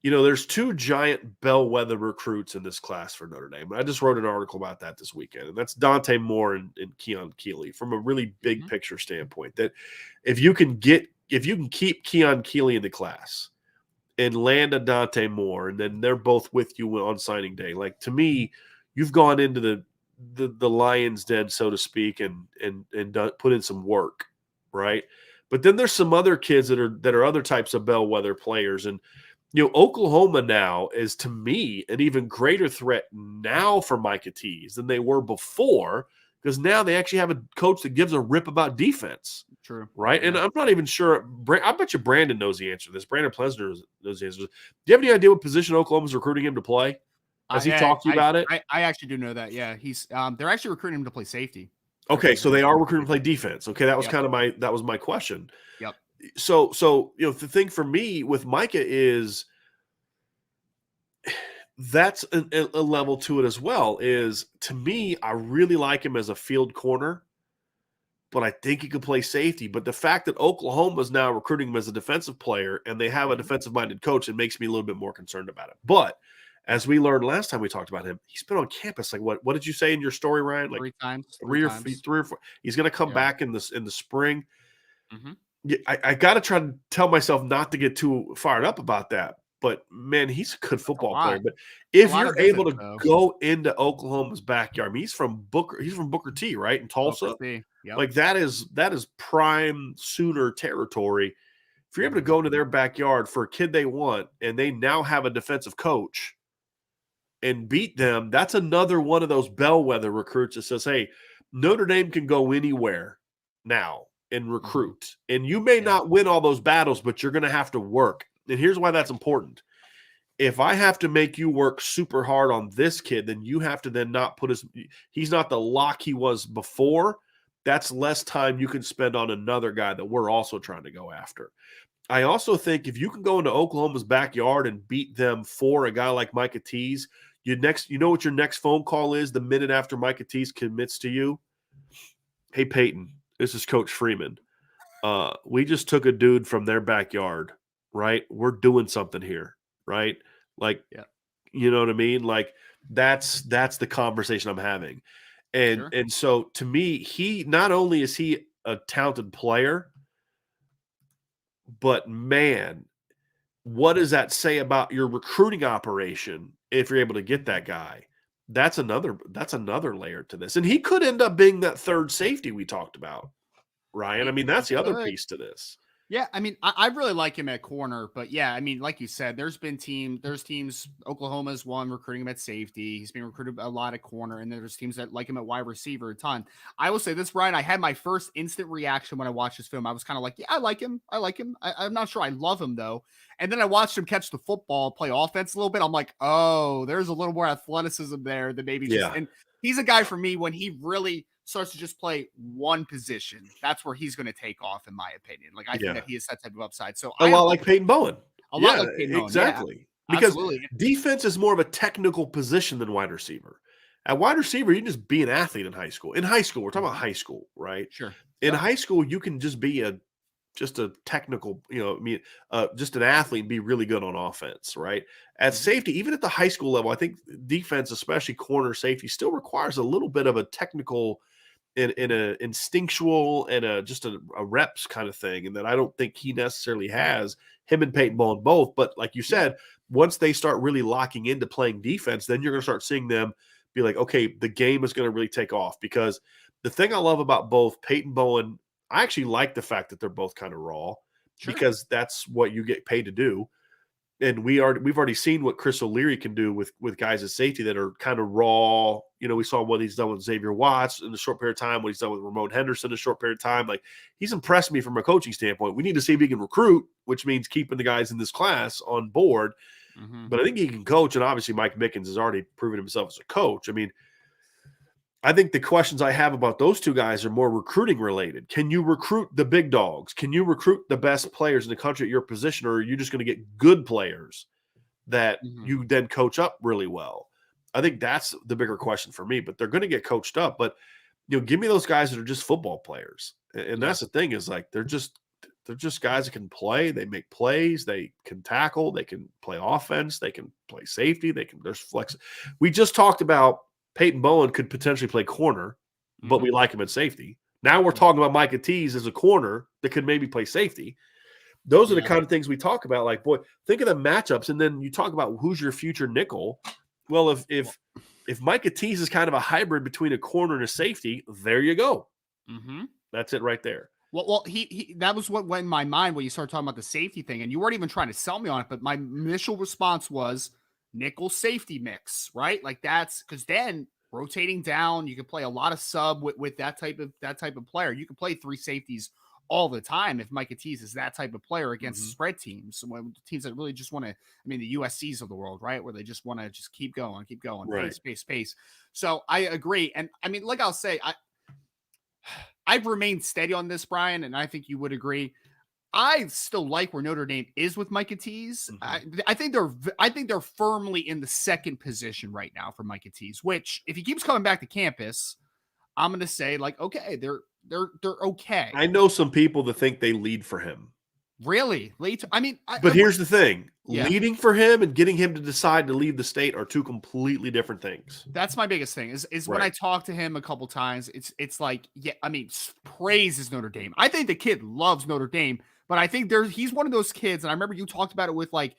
there's two giant bellwether recruits in this class for Notre Dame. I just wrote an article about that this weekend, and that's Dante Moore and Keon Keeley from a really big Mm-hmm. picture standpoint. That if you can keep Keon Keeley in the class and land a Dante Moore, and then they're both with you on signing day, like to me, you've gone into the lion's den, so to speak, and put in some work, right? But then there's some other kids that are other types of bellwether players, and Oklahoma now is, to me, an even greater threat now for Micah Tease than they were before, because now they actually have a coach that gives a rip about defense. True. Right? Yeah. And I'm not even sure. I bet you Brandon knows the answer to this. Brandon Plesner knows the answer to this. Do you have any idea what position Oklahoma's recruiting him to play? Has he talked to you about it? I actually do know that. Yeah, he's they're actually recruiting him to play safety. Okay, so they are recruiting to play defense. Okay, that was Yep. kind of my question. Yep. So the thing for me with Micah is that's a level to it as well. Is to me, I really like him as a field corner, but I think he could play safety. But the fact that Oklahoma is now recruiting him as a defensive player and they have a defensive-minded coach, it makes me a little bit more concerned about it. But as we learned last time we talked about him, he's been on campus. Like what did you say in your story, Ryan? Like Three times. three or four. He's going to come back in the spring. Mm-hmm. Yeah, I got to try to tell myself not to get too fired up about that. But man, he's a good football player. But if you're able to go into Oklahoma's backyard, I mean, he's from Booker T, right, in Tulsa. Yep. Like that is prime Sooner territory. If you're able to go into their backyard for a kid they want, and they now have a defensive coach and beat them, that's another one of those bellwether recruits that says, hey, Notre Dame can go anywhere now and recruit. And you may not win all those battles, but you're going to have to work. And here's why that's important. If I have to make you work super hard on this kid, then you have to then not put he's not the lock he was before. That's less time you can spend on another guy that we're also trying to go after. I also think if you can go into Oklahoma's backyard and beat them for a guy like Micah Tease, you know what your next phone call is the minute after Micah Tease commits to you? Hey, Peyton, this is Coach Freeman. We just took a dude from their backyard, right? We're doing something here, right? Like, you know what I mean? Like that's the conversation I'm having. And so to me, he not only is he a talented player, but man, what does that say about your recruiting operation if you're able to get that guy? That's another layer to this. And he could end up being that third safety we talked about, Ryan. I mean, that's the other piece to this. Yeah, I mean, I really like him at corner, but yeah, I mean, like you said, there's teams. Oklahoma's one recruiting him at safety. He's been recruited a lot at corner, and there's teams that like him at wide receiver a ton. I will say this, Ryan. I had my first instant reaction when I watched this film. I was kind of like, yeah, I like him. I'm not sure I love him though. And then I watched him catch the football, play offense a little bit. I'm like, oh, there's a little more athleticism there than maybe just. And he's a guy for me when he really starts to just play one position, that's where he's going to take off, in my opinion. Like I think that he has that type of upside. So a lot like Peyton Bowen. A lot like Peyton Bowen. Exactly. Yeah, because defense is more of a technical position than wide receiver. At wide receiver, you can just be an athlete in high school. In high school, we're talking about high school, right? Sure. In high school, you can just be just a technical, just an athlete and be really good on offense, right? At safety, even at the high school level, I think defense, especially corner safety, still requires a little bit of a technical in a instinctual and just a reps kind of thing, and that I don't think he necessarily has. Him and Peyton Bowen both, but like you Yeah, said, once they start really locking into playing defense, then you're going to start seeing them be like, okay, the game is going to really take off. Because the thing I love about both Peyton Bowen, I actually like the fact that they're both kind of raw, sure. because that's what you get paid to do. And we've already seen what Chris O'Leary can do with guys at safety that are kind of raw. You know, we saw what he's done with Xavier Watts in a short period of time, what he's done with Ramon Henderson in a short period of time. Like, he's impressed me from a coaching standpoint. We need to see if he can recruit, which means keeping the guys in this class on board. Hmm. But I think he can coach, and obviously Mike Mickens has already proven himself as a coach. I mean, I think the questions I have about those two guys are more recruiting related. Can you recruit the big dogs? Can you recruit the best players in the country at your position, or are you just going to get good players that Hmm. you then coach up really well? I think that's the bigger question for me, but they're going to get coached up. But, give me those guys that are just football players. And Yeah. that's the thing, is like, they're just guys that can play, they make plays, they can tackle, they can play offense, they can play safety, there's flex. We just talked about Peyton Bowen could potentially play corner, but Hmm. we like him at safety. Now we're talking about Micah Tease as a corner that could maybe play safety. Those are the Yeah. kind of things we talk about. Like, boy, think of the matchups, and then you talk about who's your future nickel. Well, if Micah Tease is kind of a hybrid between a corner and a safety, there you go. Hmm. That's it right there. Well, he that was what went in my mind when you started talking about the safety thing, and you weren't even trying to sell me on it, but my initial response was nickel safety mix, right? Like, that's because then rotating down, you can play a lot of sub with that type of player. You can play three safeties all the time if Micah Tease is that type of player against Mhm. spread teams, when teams that really just want to, I mean, the USCs of the world, right? Where they just want to just keep going, Right. pace, pace, pace. So I agree. And I mean, like I'll say, I've remained steady on this, Brian, and I think you would agree. I still like where Notre Dame is with Micah Tease. Mhm. I think they're firmly in the second position right now for Micah Tease. Which, if he keeps coming back to campus, I'm going to say, like, okay, they're okay. I know some people that think they lead for him. Really late. I mean, But here's the thing, yeah. leading for him and getting him to decide to leave the state are two completely different things. That's my biggest thing is when I Right. talk to him a couple times, it's like, yeah, I mean, praises Notre Dame. I think the kid loves Notre Dame, but I think he's one of those kids, and I remember you talked about it with, like,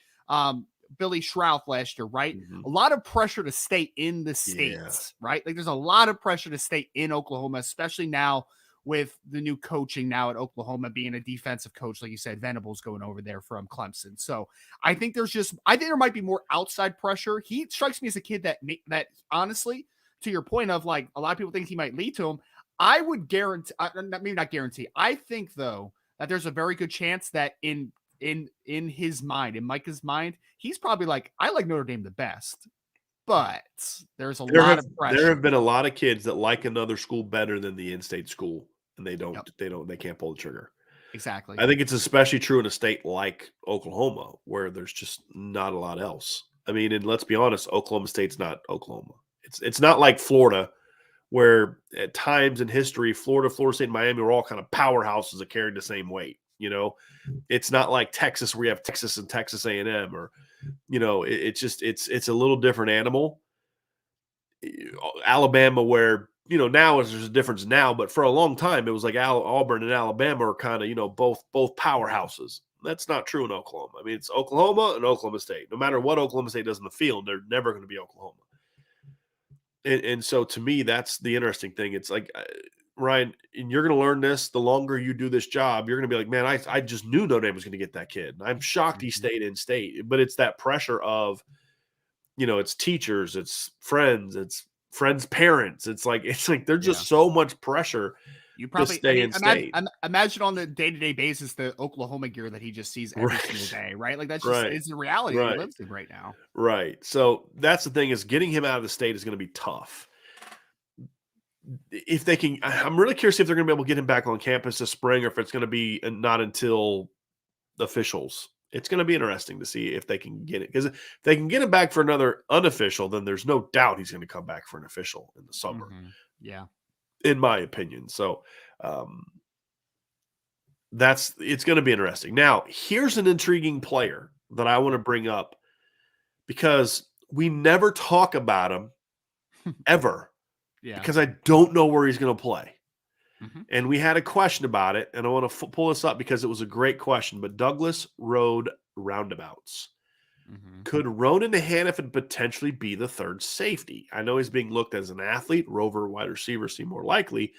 Billy Shrouf last year, right? Mhm. A lot of pressure to stay in the Yeah. states, right? Like, there's a lot of pressure to stay in Oklahoma, especially now with the new coaching now at Oklahoma, being a defensive coach, like you said, Venables going over there from Clemson. So I think there might be more outside pressure. He strikes me as a kid that honestly, to your point of, like, a lot of people think he might lead to him. I would guarantee, maybe not guarantee. I think, though, that there's a very good chance that in his mind, in Micah's mind, he's probably like, I like Notre Dame the best, but there's a There lot have of there have pressure. been a lot of kids that like another school better than the in-state school, and Yep, they can't pull the trigger. exactly. I think it's especially true in a state like Oklahoma, where there's just not a lot else. I mean, and let's be honest, Oklahoma State's not Oklahoma. It's not like Florida, where at times in history, Florida State, and Miami were all kind of powerhouses that carried the same weight. It's not like Texas, where you have Texas and Texas A&M, or it's just it's a little different animal. Alabama, where now there's a difference now, but for a long time it was like Auburn and Alabama are kind of both powerhouses. That's not true in Oklahoma. I mean, it's Oklahoma and Oklahoma State. No matter what Oklahoma State does in the field, they're never going to be Oklahoma. And so to me, that's the interesting thing. It's like, Ryan, and you're going to learn this the longer you do this job. You're going to be like, man, I just knew Notre Dame was going to get that kid. I'm shocked he Mhm. stayed in state. But it's that pressure of, it's teachers, it's friends' parents. It's like there's Yeah. just so much pressure You to probably, I stay mean, in state. imagine on the day-to-day basis the Oklahoma gear that he just sees every single Right. day, right? Like, that's just Right. is the reality that he Right. lives in right now. Right. So that's the thing, is getting him out of the state is going to be tough. If they can, I'm really curious if they're going to be able to get him back on campus this spring, or if it's going to be not until the officials. It's going to be interesting to see if they can get it, because if they can get him back for another unofficial, then there's no doubt he's going to come back for an official in the summer, Yeah. in my opinion. So um, it's going to be interesting. Now, here's an intriguing player that I want to bring up, because we never talk about him ever, Yeah. because I don't know where he's going to play. Mhm. and we had a question about it, and I want to pull this up because it was a great question. But Douglas Road roundabouts. Mhm. Could Ronan Hannafin potentially be the third safety? I know he's being looked as an athlete. Rover wide receiver seem more likely,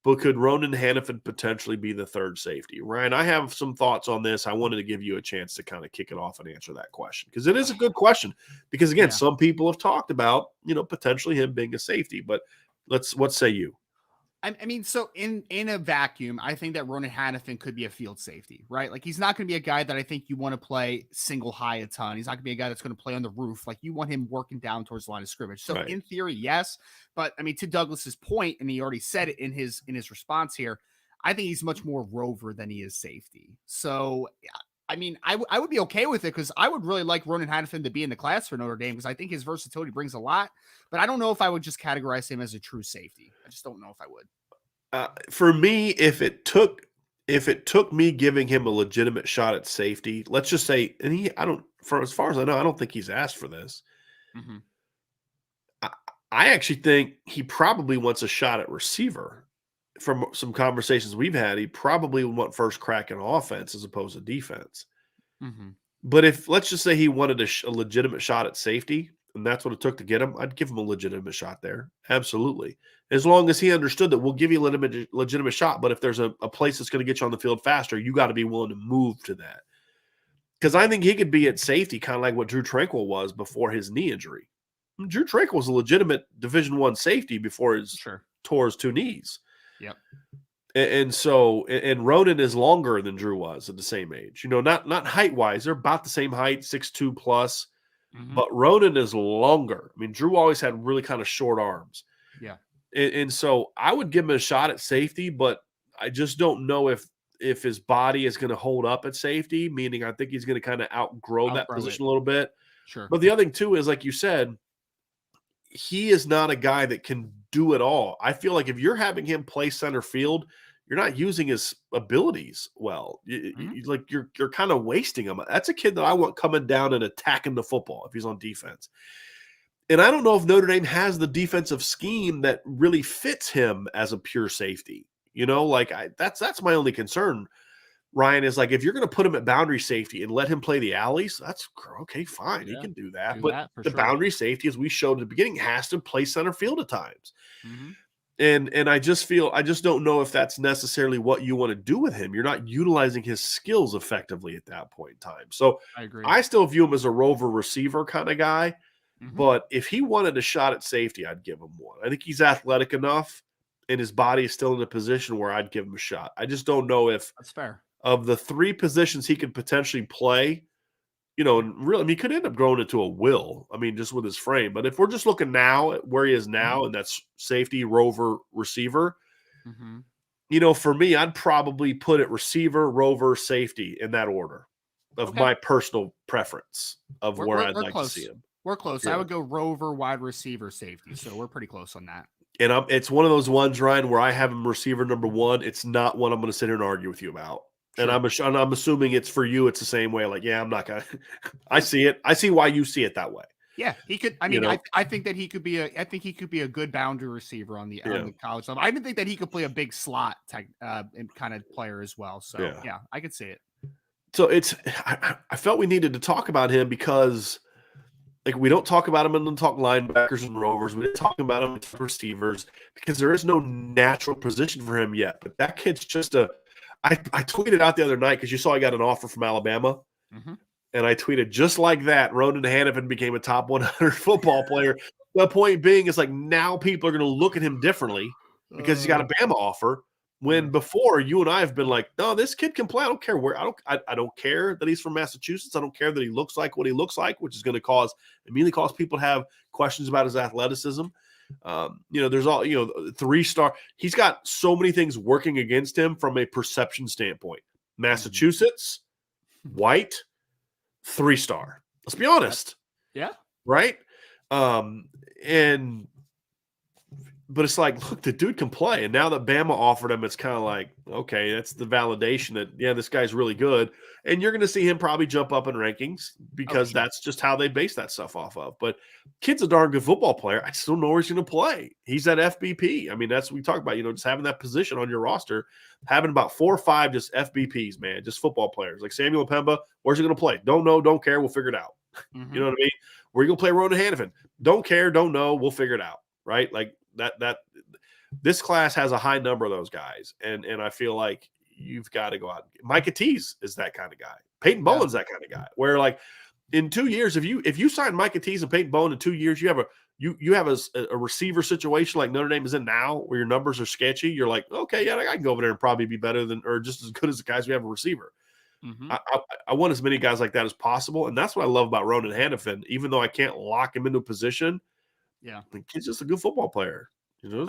but could Ronan Hannafin potentially be the third safety? Ryan, I have some thoughts on this. I wanted to give you a chance to kind of kick it off and answer that question because it is a good question. Because again, Yeah. some people have talked about potentially him being a safety, but what say you? I mean, so in a vacuum, I think that Ronan Hannafin could be a field safety, right? Like he's not going to be a guy that I think you want to play single high a ton. He's not going to be a guy that's going to play on the roof. Like you want him working down towards the line of scrimmage. So Right. in theory, yes, but I mean, to Douglas's point, and he already said it in his response here, I think he's much more rover than he is safety. So I mean, I would be okay with it because I would really like Ronan Hannafin to be in the class for Notre Dame because I think his versatility brings a lot. But I don't know if I would just categorize him as a true safety. I just don't know if I would. For me, if it took me giving him a legitimate shot at safety, let's just say, and I don't, for as far as I know, I don't think he's asked for this. Mhm. I, I actually think he probably wants a shot at receiver. From some conversations we've had, he probably would want first crack in offense as opposed to defense. Mhm. But if let's just say he wanted a legitimate shot at safety, and that's what it took to get him, I'd give him a legitimate shot there. Absolutely. As long as he understood that we'll give you a legitimate shot, but if there's a place that's going to get you on the field faster, you got to be willing to move to that. Because I think he could be at safety, kind of like what Drew Tranquil was before his knee injury. Drew Tranquil was a legitimate Division I safety before his Sure. tore his two knees. Yep. And so, and Ronan is longer than Drew was at the same age. Not height wise, they're about the same height, 6'2" plus, Mhm. but Ronan is longer. I mean, Drew always had really kind of short arms. Yeah. And so I would give him a shot at safety, but I just don't know if his body is going to hold up at safety, meaning I think he's going to kind of outgrow that Outgrow it. position a little bit. Sure. But the other thing too is, like you said, he is not a guy that can do it all. I feel like if you're having him play center field, you're not using his abilities well. Mhm. Like you're kind of wasting him. That's a kid that I want coming down and attacking the football if he's on defense. And I don't know if Notre Dame has the defensive scheme that really fits him as a pure safety. That's my only concern. Ryan is like, if you're going to put him at boundary safety and let him play the alleys, that's okay, fine. He Yeah. can do that. Do But that for the sure. boundary safety, as we showed at the beginning, has to play center field at times. Mhm. And I just don't know if that's necessarily what you want to do with him. You're not utilizing his skills effectively at that point in time. So I agree. I still view him as a rover receiver kind of guy. Mhm. But if he wanted a shot at safety, I'd give him one. I think he's athletic enough and his body is still in a position where I'd give him a shot. I just don't know if That's fair. of the three positions he could potentially play, and really, I mean, he could end up growing into a will. I mean, just with his frame. But if we're just looking now at where he is Mhm. now, and that's safety, rover, receiver, Mhm. for me, I'd probably put it receiver, rover, safety in that order of Okay. my personal preference of We're where we're I'd we're like to see close. him. We're close. I Yeah. would go rover, wide receiver, safety. So we're pretty close on that. And it's one of those ones, Ryan, where I have him receiver number one. It's not one I'm going to sit here and argue with you about. And Sure. I'm assuming it's for you. It's the same way. Like, yeah, I'm not gonna. I see it. I see why you see it that way. Yeah, he could. I You mean, I know. I think that he could be a. I think he could be a good boundary receiver on Yeah. the college level. I even think that he could play a big slot type kind of player as well. So Yeah. yeah, I could see it. So I felt we needed to talk about him because like we don't talk about him and then talk linebackers and rovers. We didn't talk about him as receivers because there is no natural position for him yet. But that kid's just a. I tweeted out the other night because you saw I got an offer from Alabama. Mhm. And I tweeted, just like that, Ronan Hannafin became a top 100 football player. The point being is like now people are going to look at him differently because he's got a Bama offer. Yeah. When before you and I have been like, no, this kid can play. I don't care where. I don't care that he's from Massachusetts. I don't care that he looks like what he looks like, which is going to immediately cause people to have questions about his athleticism. There's all 3-star. He's got so many things working against him from a perception standpoint. Massachusetts, white, 3-star. Let's be honest, Yeah. right? And but it's like, look, the dude can play. And now that Bama offered him, it's kind of like, okay, that's the validation that, yeah, this guy's really good. And you're going to see him probably jump up in rankings Oh, because sure. that's just how they base that stuff off of. But kid's a darn good football player. I still know where he's going to play. He's at FBP. I mean, that's what we talk about, just having that position on your roster, having about 4 or 5 just FBPs, man, just football players. Like Samuel Pemba, where's he going to play? Don't know, don't care. We'll figure it out. Mm-hmm. You know what I mean? Where you going to play Ronan Hannafin? Don't care, don't know. We'll figure it out. Right? Like that this class has a high number of those guys, and I feel like you've got to go out. Micah Tease is that kind of guy. Peyton Bowen's that kind of guy. Where like in 2 years, if you sign Micah Tease and Peyton Bowen in 2 years, you have a receiver situation like Notre Dame is in now, where your numbers are sketchy. You're like, okay, yeah, I can go over there and probably be better than or just as good as the guys we have a receiver. Mm-hmm. I want as many guys like that as possible, and that's what I love about Ronan Hannafin. Even though I can't lock him into a position. Yeah, The kid's just a good football player. Figure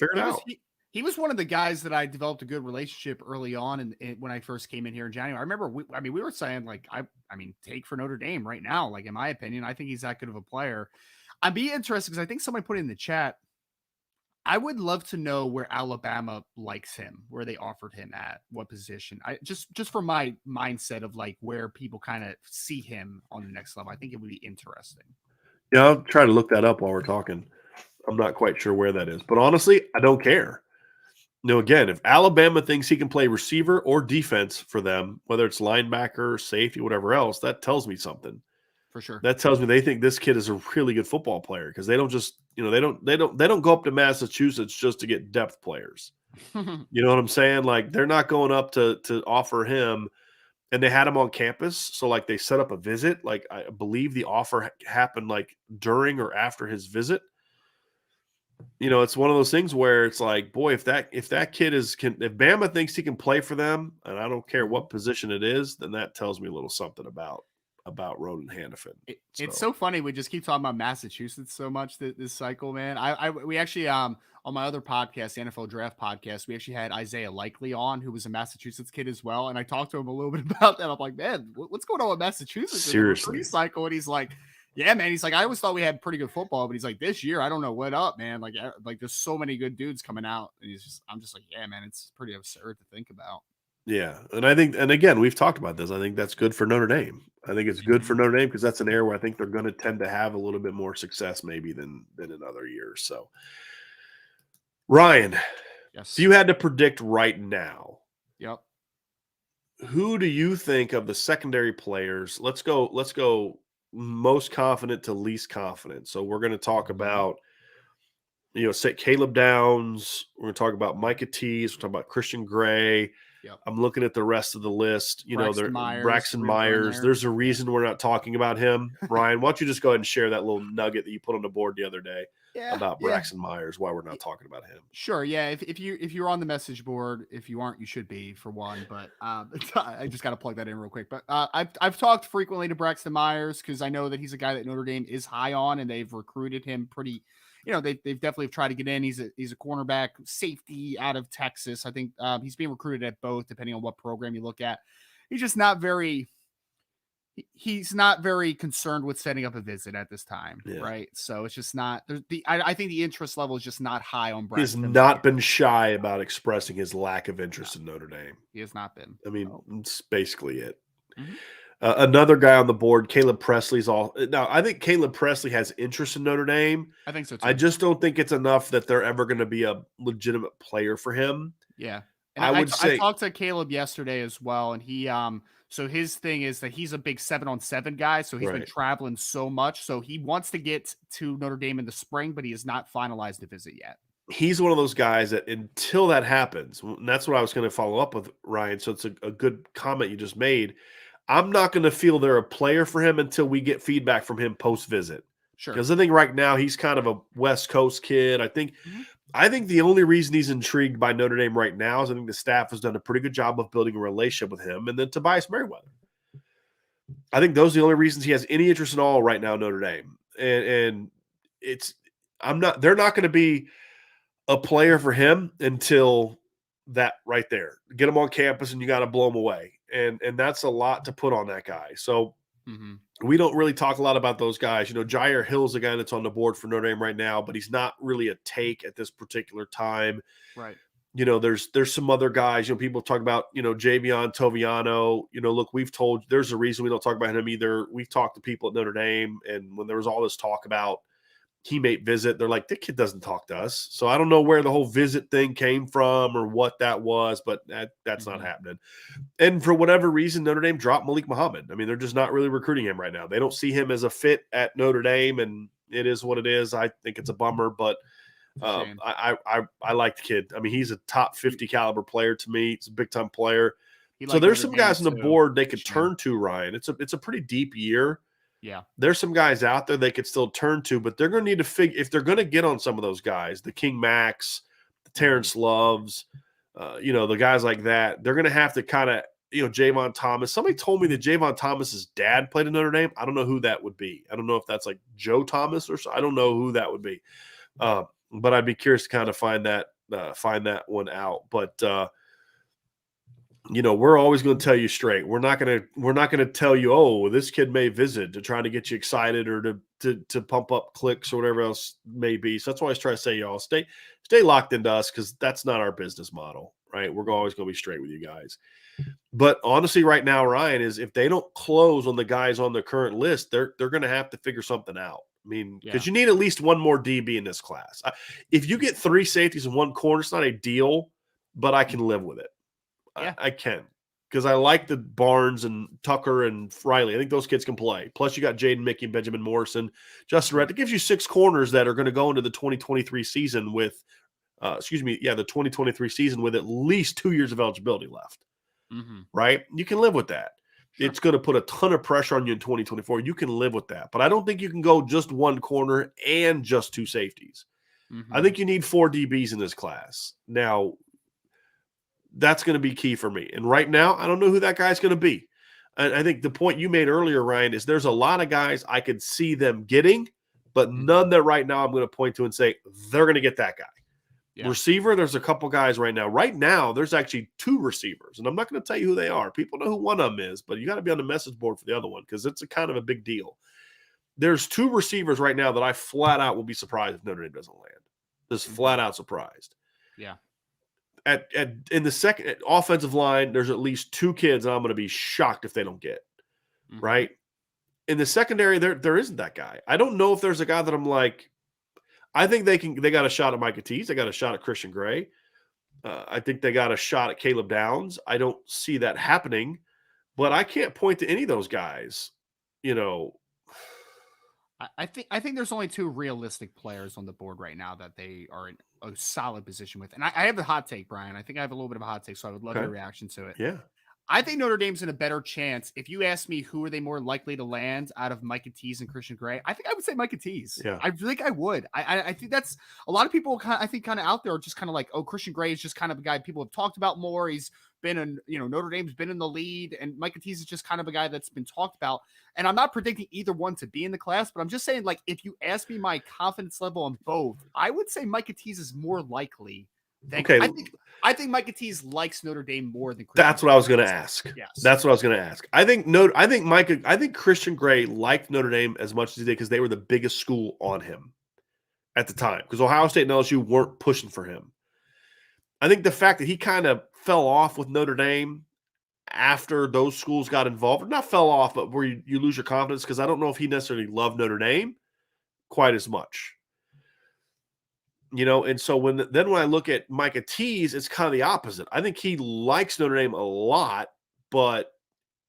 it out. He was one of the guys that I developed a good relationship early on, and when I first came in here in January, I remember we were saying like I mean take for Notre Dame right now. Like in my opinion, I think he's that good of a player. I'd be interested because I think somebody put it in the chat. I would love to know where Alabama likes him, where they offered him at, what position. I just for my mindset of like where people kind of see him on the next level. I think it would be interesting. Yeah, I'll try to look that up while we're talking. I'm not quite sure where that is, but honestly, I don't care. Again, if Alabama thinks he can play receiver or defense for them, whether it's linebacker, safety, whatever else, that tells me something. For sure. That tells me they think this kid is a really good football player because they don't just, they don't go up to Massachusetts just to get depth players. You know what I'm saying? Like they're not going up to offer him, and they had him on campus, so like they set up a visit. Like I believe the offer happened like during or after his visit. It's one of those things where it's like, boy, if that kid if Bama thinks he can play for them, and I don't care what position it is, then that tells me a little something about Ronan Hannafin. It's so funny. We just keep talking about Massachusetts so much this cycle, man. We actually on my other podcast, the NFL Draft podcast, we actually had Isaiah Likely on, who was a Massachusetts kid as well, and I talked to him a little bit about that. I'm like, man, what's going on with Massachusetts? Seriously, cycle, and he's like. Yeah, man. He's like, I always thought we had pretty good football, but he's like, this year, I don't know what up, man. Like there's so many good dudes coming out, and I'm just like, yeah, man, it's pretty absurd to think about. Yeah, and I think, and again, we've talked about this. I think that's good for Notre Dame. I think it's good for Notre Dame because that's an area where I think they're going to tend to have a little bit more success maybe than in other years. So, Ryan, yes, if you had to predict right now, yep, who do you think of the secondary players? Let's go most confident to least confident. So we're going to talk about, say Caleb Downs. We're going to talk about Micah Tease. We're talking about Christian Gray. yep. I'm looking at the rest of the list. Braxton Myers. There's a reason we're not talking about him. Ryan, why don't you just go ahead and share that little nugget that you put on the board the other day about Braxton Myers, why we're not talking about him. Sure, yeah. If you're on the message board, if you aren't, you should be for one. But I just got to plug that in real quick. But I've talked frequently to Braxton Myers because I know that he's a guy that Notre Dame is high on, and they've recruited him pretty. They've definitely tried to get in. He's a cornerback safety out of Texas. I think he's being recruited at both, depending on what program you look at. He's just not very. He's not very concerned with setting up a visit at this time, right? So it's just not. I think the interest level is just not high on Braxton. He's not been shy about expressing his lack of interest in Notre Dame. He has not been. I mean, it's basically it. Mm-hmm. Another guy on the board, Caleb Presley's all. Now, I think Caleb Presley has interest in Notre Dame. I think so too. I just don't think it's enough that they're ever going to be a legitimate player for him. Yeah, and I talked to Caleb yesterday as well, and he so his thing is that he's a big 7-on-7 guy, so he's been traveling so much, so he wants to get to Notre Dame in the spring, but he has not finalized the visit yet. He's one of those guys that until that happens, and that's what I was going to follow up with, Ryan. So it's a good comment you just made. I'm not going to feel they're a player for him until we get feedback from him post-visit. Sure. Because I think right now he's kind of a West Coast kid. I think the only reason he's intrigued by Notre Dame right now is I think the staff has done a pretty good job of building a relationship with him, and then Tobias Merriweather. I think those are the only reasons he has any interest at all right now in Notre Dame. And they're not going to be a player for him until that right there. Get him on campus and you got to blow him away. And that's a lot to put on that guy. So we don't really talk a lot about those guys. Jair Hill's the guy that's on the board for Notre Dame right now, but he's not really a take at this particular time. Right. There's some other guys. People talk about Javion Toviano. Look, there's a reason we don't talk about him either. We've talked to people at Notre Dame, and when there was all this talk about he may visit, they're like, the kid doesn't talk to us. So I don't know where the whole visit thing came from or what that was, but that's not happening. And for whatever reason, Notre Dame dropped Malik Muhammad. I mean, they're just not really recruiting him right now. They don't see him as a fit at Notre Dame, and it is what it is. I think it's a bummer, but I like the kid. I mean, he's a top 50 caliber player to me. He's a big time player. So there's some guys on the board they could turn to, Ryan. It's a pretty deep year. Yeah. There's some guys out there they could still turn to, but they're going to need to figure if they're going to get on some of those guys, the King Max, the Terrence Loves, the guys like that. They're going to have to kind of, Javon Thomas. Somebody told me that Javon Thomas's dad played in Notre Dame. I don't know who that would be. I don't know if that's like Joe Thomas or so. I don't know who that would be. But I'd be curious to kind of find that one out. But we're always going to tell you straight. We're not going to tell you, oh, this kid may visit to try to get you excited or to pump up clicks or whatever else may be. So that's why I always try to say, y'all stay locked into us, because that's not our business model, right? We're always going to be straight with you guys. But honestly, right now, Ryan, is if they don't close on the guys on the current list, they're going to have to figure something out. I mean, because you need at least one more DB in this class. If you get 3 safeties and 1 corner, it's not ideal, but I can live with it. Yeah. I can, because I like the Barnes and Tucker and Riley. I think those kids can play. Plus, you got Jaden Mickey and Benjamin Morrison, Justin Rhett. That gives you 6 corners that are going to go into the 2023 season with, the 2023 season with at least 2 years of eligibility left. Right? You can live with that. Sure. It's going to put a ton of pressure on you in 2024. You can live with that. But I don't think you can go just 1 corner and just 2 safeties. I think you need 4 DBs in this class. Now, that's going to be key for me. And right now, I don't know who that guy's going to be. And I think the point you made earlier, Ryan, is there's a lot of guys I could see them getting, but none that right now I'm going to point to and say they're going to get that guy. Yeah. Receiver, there's a couple guys right now. Right now, there's actually 2 receivers, and I'm not going to tell you who they are. People know who one of them is, but you got to be on the message board for the other one, because it's a kind of a big deal. There's 2 receivers right now that I flat out will be surprised if Notre Dame doesn't land. Just flat out surprised. Yeah. In the second offensive line, there's at least 2 kids that I'm going to be shocked if they don't get. Right? In the secondary, there isn't that guy. I don't know if there's a guy that I'm like, I think they got a shot at Micah Tease. They got a shot at Christian Gray. I think they got a shot at Caleb Downs. I don't see that happening, but I can't point to any of those guys. I think there's only 2 realistic players on the board right now that they are in a solid position with. And I have a hot take, Brian. I think I have a little bit of a hot take, so I would love your reaction to it. Yeah. I think Notre Dame's in a better chance. If you ask me who are they more likely to land out of Micah Tease and Christian Gray, I think I would say Micah Tease. Yeah. I think I would. I think that's a lot of people kind of out there are just kind of like, oh, Christian Gray is just kind of a guy people have talked about more. He's been in, Notre Dame's been in the lead, and Micah Tease is just kind of a guy that's been talked about. And I'm not predicting either one to be in the class, but I'm just saying, like, if you ask me my confidence level on both, I would say Micah Tease is more likely. Okay. I think Micah Tease likes Notre Dame more than Christian. That's what I was going to ask. Yes. That's what I was going to ask. I think Christian Gray liked Notre Dame as much as he did because they were the biggest school on him at the time, because Ohio State and LSU weren't pushing for him. I think the fact that he kind of fell off with Notre Dame after those schools got involved, or not fell off, but where you lose your confidence, because I don't know if he necessarily loved Notre Dame quite as much. And so when I look at Micah Tease, it's kind of the opposite. I think he likes Notre Dame a lot, but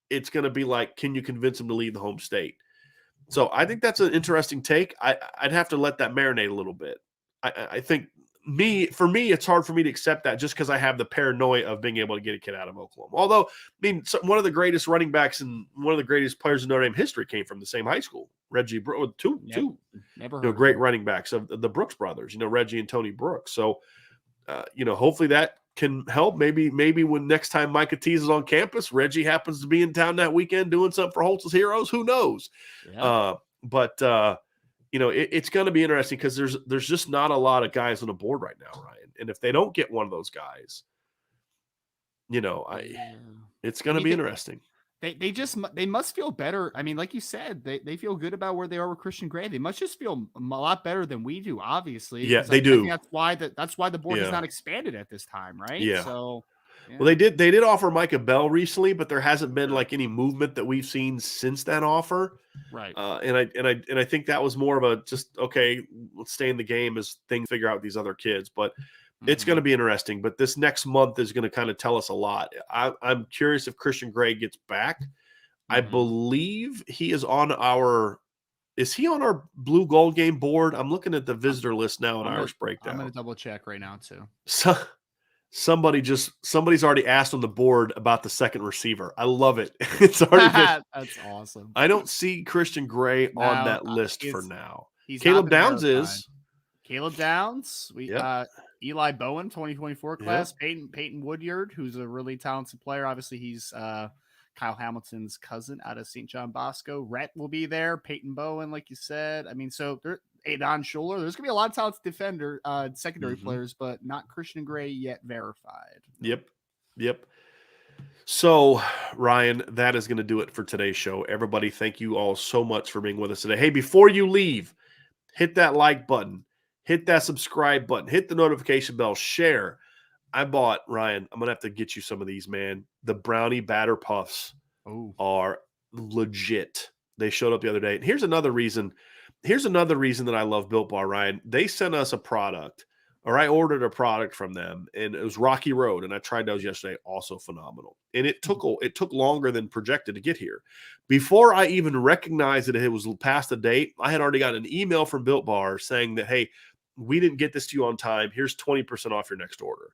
it's going to be like, can you convince him to leave the home state? So I think that's an interesting take. I'd have to let that marinate a little bit. I think for me, it's hard for me to accept that just because I have the paranoia of being able to get a kid out of Oklahoma. Although, one of the greatest running backs and one of the greatest players in Notre Dame history came from the same high school. Reggie Brooks, two great running backs of the Brooks brothers, Reggie and Tony Brooks. So, hopefully that can help. Maybe when next time Micah Tease is on campus, Reggie happens to be in town that weekend doing something for Holtz's Heroes. Who knows? Yeah. It's going to be interesting because there's just not a lot of guys on the board right now, Ryan. And if they don't get one of those guys, it's going to be interesting. they must feel better. I mean, like you said, they feel good about where they are with Christian Gray. They must just feel a lot better than we do, obviously, Yeah, because they I think do. that's why the board has Yeah. not expanded at this time, right? Yeah. So Well, yeah, they did offer Micah Bell recently, but there hasn't been sure. like any movement that we've seen since that offer. Right. And I think that was more of a just okay, let's stay in the game as things figure out these other kids. But it's going Hmm. to be interesting. But this next month is going to kind of tell us a lot. I'm curious if Christian Gray gets back. I Hmm. believe he is on our. Is he on our blue gold game board? I'm looking at the I'm visitor list now in Irish I'm gonna Breakdown. double check right now too. So somebody's already asked on the board about the second receiver. I love it. It's already been. That's awesome. I don't see Christian Gray on Now that list for it's now. he's not Caleb been Downs verified. is. Caleb Downs, Yep. Eli Bowen, 2024 Yep. class, Peyton Woodyard, who's a really talented player. Obviously, he's Kyle Hamilton's cousin out of St. John Bosco. Rhett will be there. Peyton Bowen, like you said. I mean, so there, Adon Schuler. There's gonna be a lot of talented secondary Mhm. players, but not Christian Gray yet verified. No. Yep. Yep. So, Ryan, that is going to do it for today's show. Everybody, thank you all so much for being with us today. Hey, before you leave, hit that like button, hit that subscribe button, hit the notification bell, share. I bought, Ryan, I'm going to have to get you some of these, man. The brownie batter puffs Oh. are legit. They showed up the other day. And here's another reason. Here's another reason that I love Built Bar, Ryan. They sent us a product, or I ordered a product from them, and it was Rocky Road, and I tried those yesterday. Also phenomenal. And it took longer than projected to get here. Before I even recognized that it was past the date, I had already got an email from Built Bar saying that, hey, we didn't get this to you on time. Here's 20% off your next order.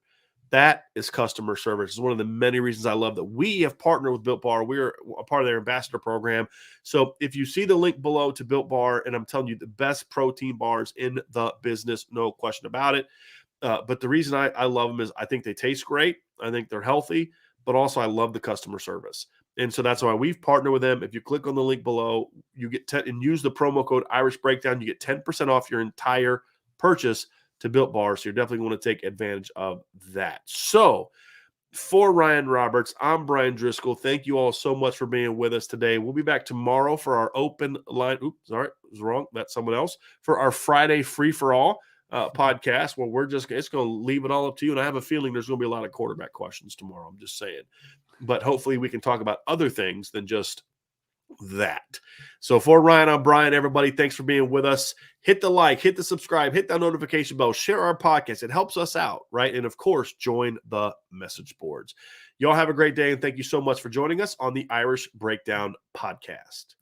That is customer service. It's one of the many reasons I love that we have partnered with Built Bar. We're a part of their ambassador program. So if you see the link below to Built Bar, and I'm telling you, the best protein bars in the business, no question about it. But the reason I love them is I think they taste great. I think they're healthy, but also I love the customer service. And so that's why we've partnered with them. If you click on the link below, you get 10 and use the promo code Irish Breakdown, you get 10% off your entire purchase to Built Bar. So you're definitely going to take advantage of that. So for Ryan Roberts, I'm Brian Driscoll. Thank you all so much for being with us today. We'll be back tomorrow for our open line. Oops, sorry, it was wrong. That's someone else. For our Friday free for all podcast, where it's going to leave it all up to you. And I have a feeling there's going to be a lot of quarterback questions tomorrow. I'm just saying. But hopefully we can talk about other things than just that. So for Ryan, I'm Brian. Everybody, thanks for being with us. Hit the like, hit the subscribe, hit that notification bell, share our podcast. It helps us out, right? And of course, join the message boards. Y'all have a great day, and thank you so much for joining us on the Irish Breakdown podcast.